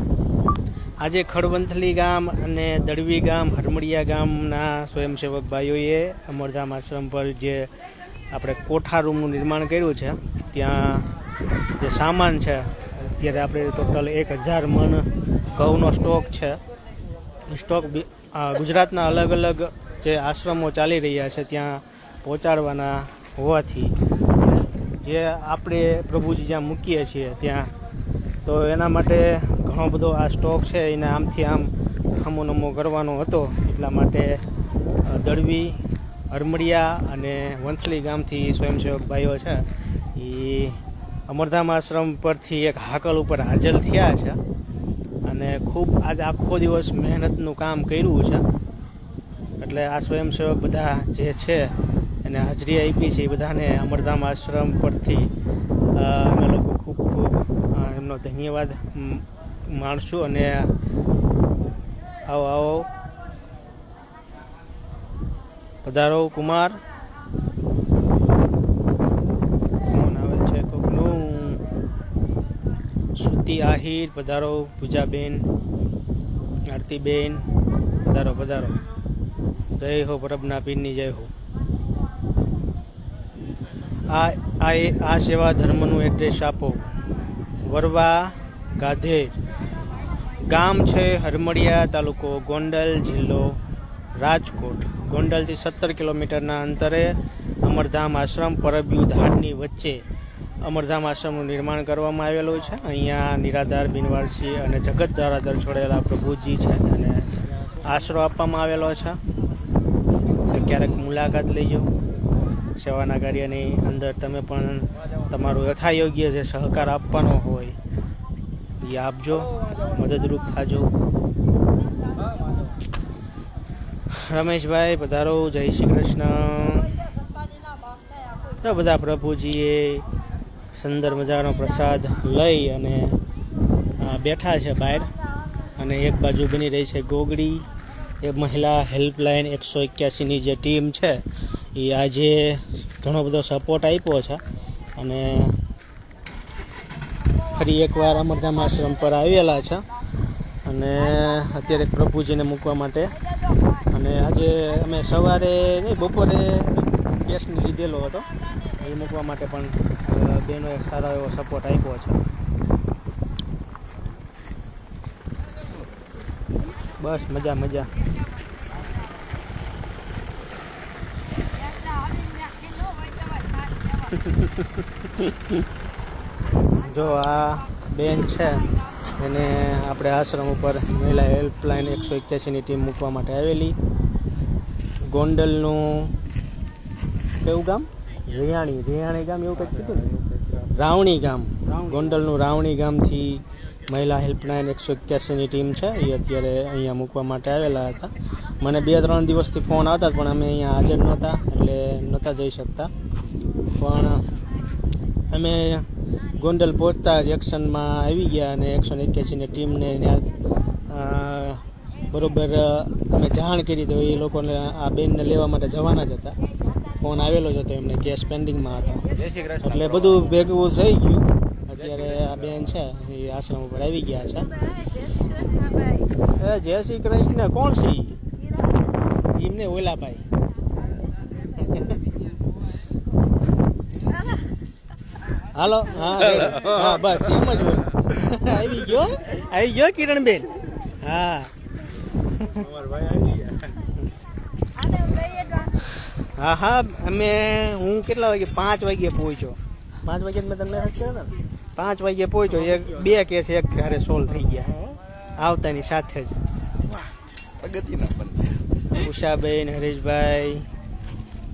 આજે ખડવંથલી ગામ અને દળવી ગામ હરમડિયા ગામના સ્વયંસેવક ભાઈઓએ અમરધામ આશ્રમ પર જે આપણે કોઠા રૂમનું નિર્માણ કર્યું છે ત્યાં જે સામાન છે અત્યારે આપણે ટોટલ 1000 મણ ઘઉંનો સ્ટોક છે એ સ્ટોક ગુજરાતના અલગ અલગ જે આશ્રમો ચાલી રહ્યા છે ત્યાં પહોંચાડવાના હોવાથી જે આપણે પ્રભુજી જ્યાં મૂકીએ છીએ ત્યાં તો એના માટે ઘણો બધો આ સ્ટોક છે એને આમથી આમ ખમો નમો કરવાનો હતો એટલા માટે દળવી હરમડિયા અને વંથલી ગામથી સ્વયંસેવક ભાઈઓ છે એ અમરધામ આશ્રમ પરથી એક હાકલ ઉપર હાજર થયા છે અને ખૂબ આજ આખો દિવસ મહેનતનું કામ કર્યું છે. એટલે આ સ્વયંસેવક બધા જે છે એને હાજરી આપી છે એ બધાને અમરધામ આશ્રમ પરથી અમે લોકો ખૂબ ખૂબ એમનો ધન્યવાદ માણશું. અને આવો આવો પધારો કુમાર. કોણ આવે છે કોકનું? શ્રુતિ આહિર પધારો. પૂજાબેન, આરતીબેન પધારો પધારો. જય હો પરબના પીરની જય હો. આ સેવા ધર્મનું એડ્રેસ આપો. વરવા ગાધેર ગામ છે, હરમડિયા તાલુકો ગોંડલ, જિલ્લો રાજકોટ. ગોંડલથી 17 કિલોમીટરના અંતરે અમરધામ આશ્રમ પરબિયું ધાડની વચ્ચે અમરધામ આશ્રમનું નિર્માણ કરવામાં આવેલું છે. અહીંયા નિરાધાર, બિનવારસી અને જગત ધરાધર છોડેલા પ્રભુજી છે અને આશરો આપવામાં આવેલો છે. ક્યારેક મુલાકાત લેજો. સેવાના કાર્યની અંદર તમે પણ તમારું યથાયોગ્ય જે સહકાર આપવાનો હોય એ આપજો, મદદરૂપ થાજો. રમેશભાઈ પધારો. જય શ્રી કૃષ્ણ. તો બધા પ્રભુજીએ સુંદર મજાનો પ્રસાદ લઈ અને બેઠા છે બહાર. અને એક બાજુ બની રહી છે ગોગડી. એ મહિલા હેલ્પલાઇન 181ની જે ટીમ છે એ આજે ઘણો બધો સપોર્ટ આપ્યો છે અને ફરી એકવાર અમરધામ આશ્રમ પર આવેલા છે અને અત્યારે પ્રભુજીને મૂકવા માટે. અને આજે અમે સવારે નહીં બપોરે ગેસને લીધેલો હતો, એ મૂકવા માટે પણ બેનોએ સારો એવો સપોર્ટ આપ્યો છે. બસ મજા મજા. જો આ બેન છે એને આપણે આશ્રમ ઉપર મહિલા હેલ્પલાઇન 181ની ટીમ મૂકવા માટે આવેલી. ગોંડલનું કેવું ગામ? રિયાણી ગામ એવું કંઈક કીધું ને? રાવણી ગામ. ગોંડલનું રાવણી ગામથી મહિલા હેલ્પલાઇન 181ની ટીમ છે એ અત્યારે અહીંયા મૂકવા માટે આવેલા હતા. મને 2-3 દિવસથી ફોન આવતા પણ અમે અહીંયા હાજર નહોતા એટલે નહોતા જઈ શકતા. પણ અમે ગોંડલ પહોંચતા જ એક્શનમાં આવી ગયા અને 181ની ટીમને બરોબર અમે જાણ કરી તો એ લોકોને આ બેનને લેવા માટે જવાના જ હતા. ફોન આવેલો જ હતો, એમને કેસ પેન્ડિંગમાં હતા એટલે બધું ભેગું થઈ ગયું. અત્યારે આ બેન છે એ આશ્રમ ઉપર આવી ગયા છે. જય શ્રી કૃષ્ણ. કોણ છે એમને? ઓલાભાઈ. હાલો. હા બસ એમ જ હોય. આવી ગયો કિરણબેન. હા હા હું કેટલા વાગે? 5 વાગે પહોંચ્યો. 5 વાગે મેં તમને કહેતા ને 5 વાગે પહોંચ્યો. 2 કેસ એક ઘરે સોલ્વ થઈ ગયા આવતાની સાથે જ. ઉષાબેન, હરેશભાઈ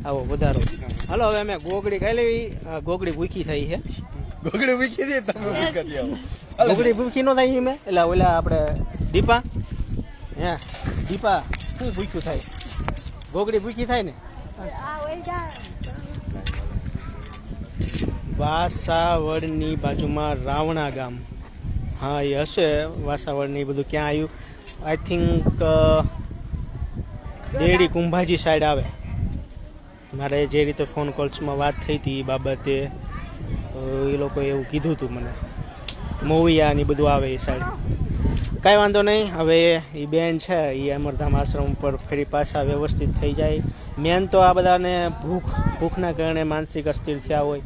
આવો વધારો. હાલો હવે અમે ગોગડી ખાઈ લેવી. ગોગડી ભૂખી થઈ છે. ગોગડી ભૂખી છે તમે ગોગડી ભૂખી નો થાય મેં એટલે ઓલા આપણે દીપા શું ભૂખ્યું થાય? ગોગડી ભૂખી થાય ને. વાસાવડની બાજુમાં રાવણા ગામ. હા એ હશે વાસાવડની. બધું ક્યાં આવ્યું? આઈ થિંક દેડી કુંભાજી સાઈડ આવે. મારે જે રીતે ફોન કોલ્સમાં વાત થઈ હતી એ બાબતે તો એ લોકોએ એવું કીધું હતું મને. મોવિયા ને બધું આવે એ સાઈડ. કાંઈ વાંધો નહીં. હવે એ બેન છે એ અમરધામ આશ્રમ ઉપર ફરી પાછા વ્યવસ્થિત થઈ જાય. મેન તો આ બધાને ભૂખના કારણે માનસિક અસ્થિર થયા હોય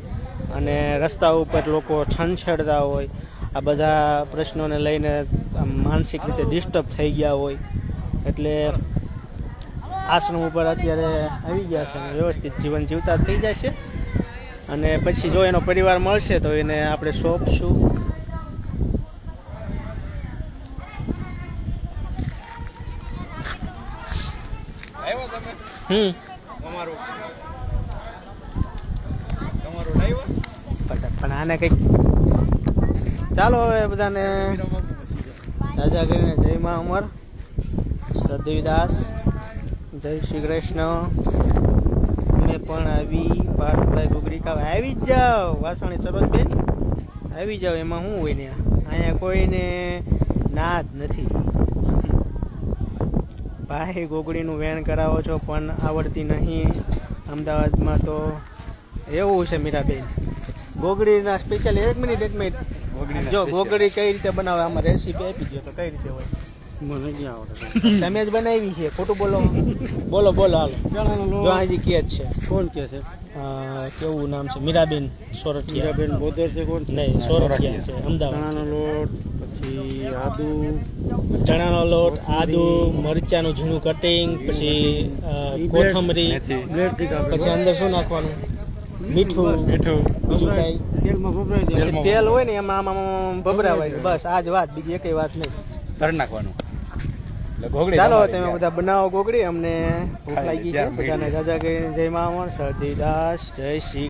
અને રસ્તા ઉપર લોકો છંછેડતા હોય, આ બધા પ્રશ્નોને લઈને માનસિક રીતે ડિસ્ટર્બ થઈ ગયા હોય એટલે આશ્રમ ઉપર અત્યારે આવી ગયા છે. વ્યવસ્થિત જીવન જીવતા થઈ જાય છે અને પછી જો એનો પરિવાર મળશે તો એને આપણે સોંપશું. પણ આને કંઈક ચાલો હવે બધાને રાજા કરીને જય મા અમર, સદૈવદાસ, જય શ્રી કૃષ્ણ. અમે પણ આવી પાર્થભાઈ ઘૂઘરી ખાવા આવી જ જાઓ. વાસણી સરોજબેન આવી જાઓ, એમાં શું હોય ને, અહીંયા કોઈને ના જ નથી. ભાઈ ઘૂઘરીનું વેણ કરાવો છો પણ આવડતી નહીં. અમદાવાદમાં તો એવું છે મીરાબેન, ઘૂઘરીના સ્પેશિયલ 1 મિનિટ જો ઘૂઘરી કઈ રીતે બનાવે આમાં રેસીપી આપી દો તો કઈ રીતે હોય? મને ક્યાં આવડે? તમે જ બનાવી છે, ખોટું બોલો. બોલો હાલો. જો હજી કે જ છે. કોણ કે છે? કેવું નામ છે? મીરાબેન સોરઠિયા. બેન બોદર છે કોણ? નહીં, સોરઠિયા છે, અમદાવાદ. ચણાનો લોટ, પછી આદુ, ચણાનો લોટ, આદુ, મરચાનું ઝીણું કટિંગ, પછી કોથમરી, પછી અંદર શું નાખવાનું? મીઠું. બીજું કઈ? તેલમાં ભભરાઈ દે. પછી તેલ હોય ને એમાં આમાં ભભરાવાય. બસ આ જ વાત, બીજી એકેય વાત નહીં. ભરી નાખવાનું. ચાલો તમે બધા બનાવો ઘૂઘરી. અમને ભૂખ લાગી છે. બધાને રાજા કહીને જય મા અમર, સદૈવદાસ, જય શ્રી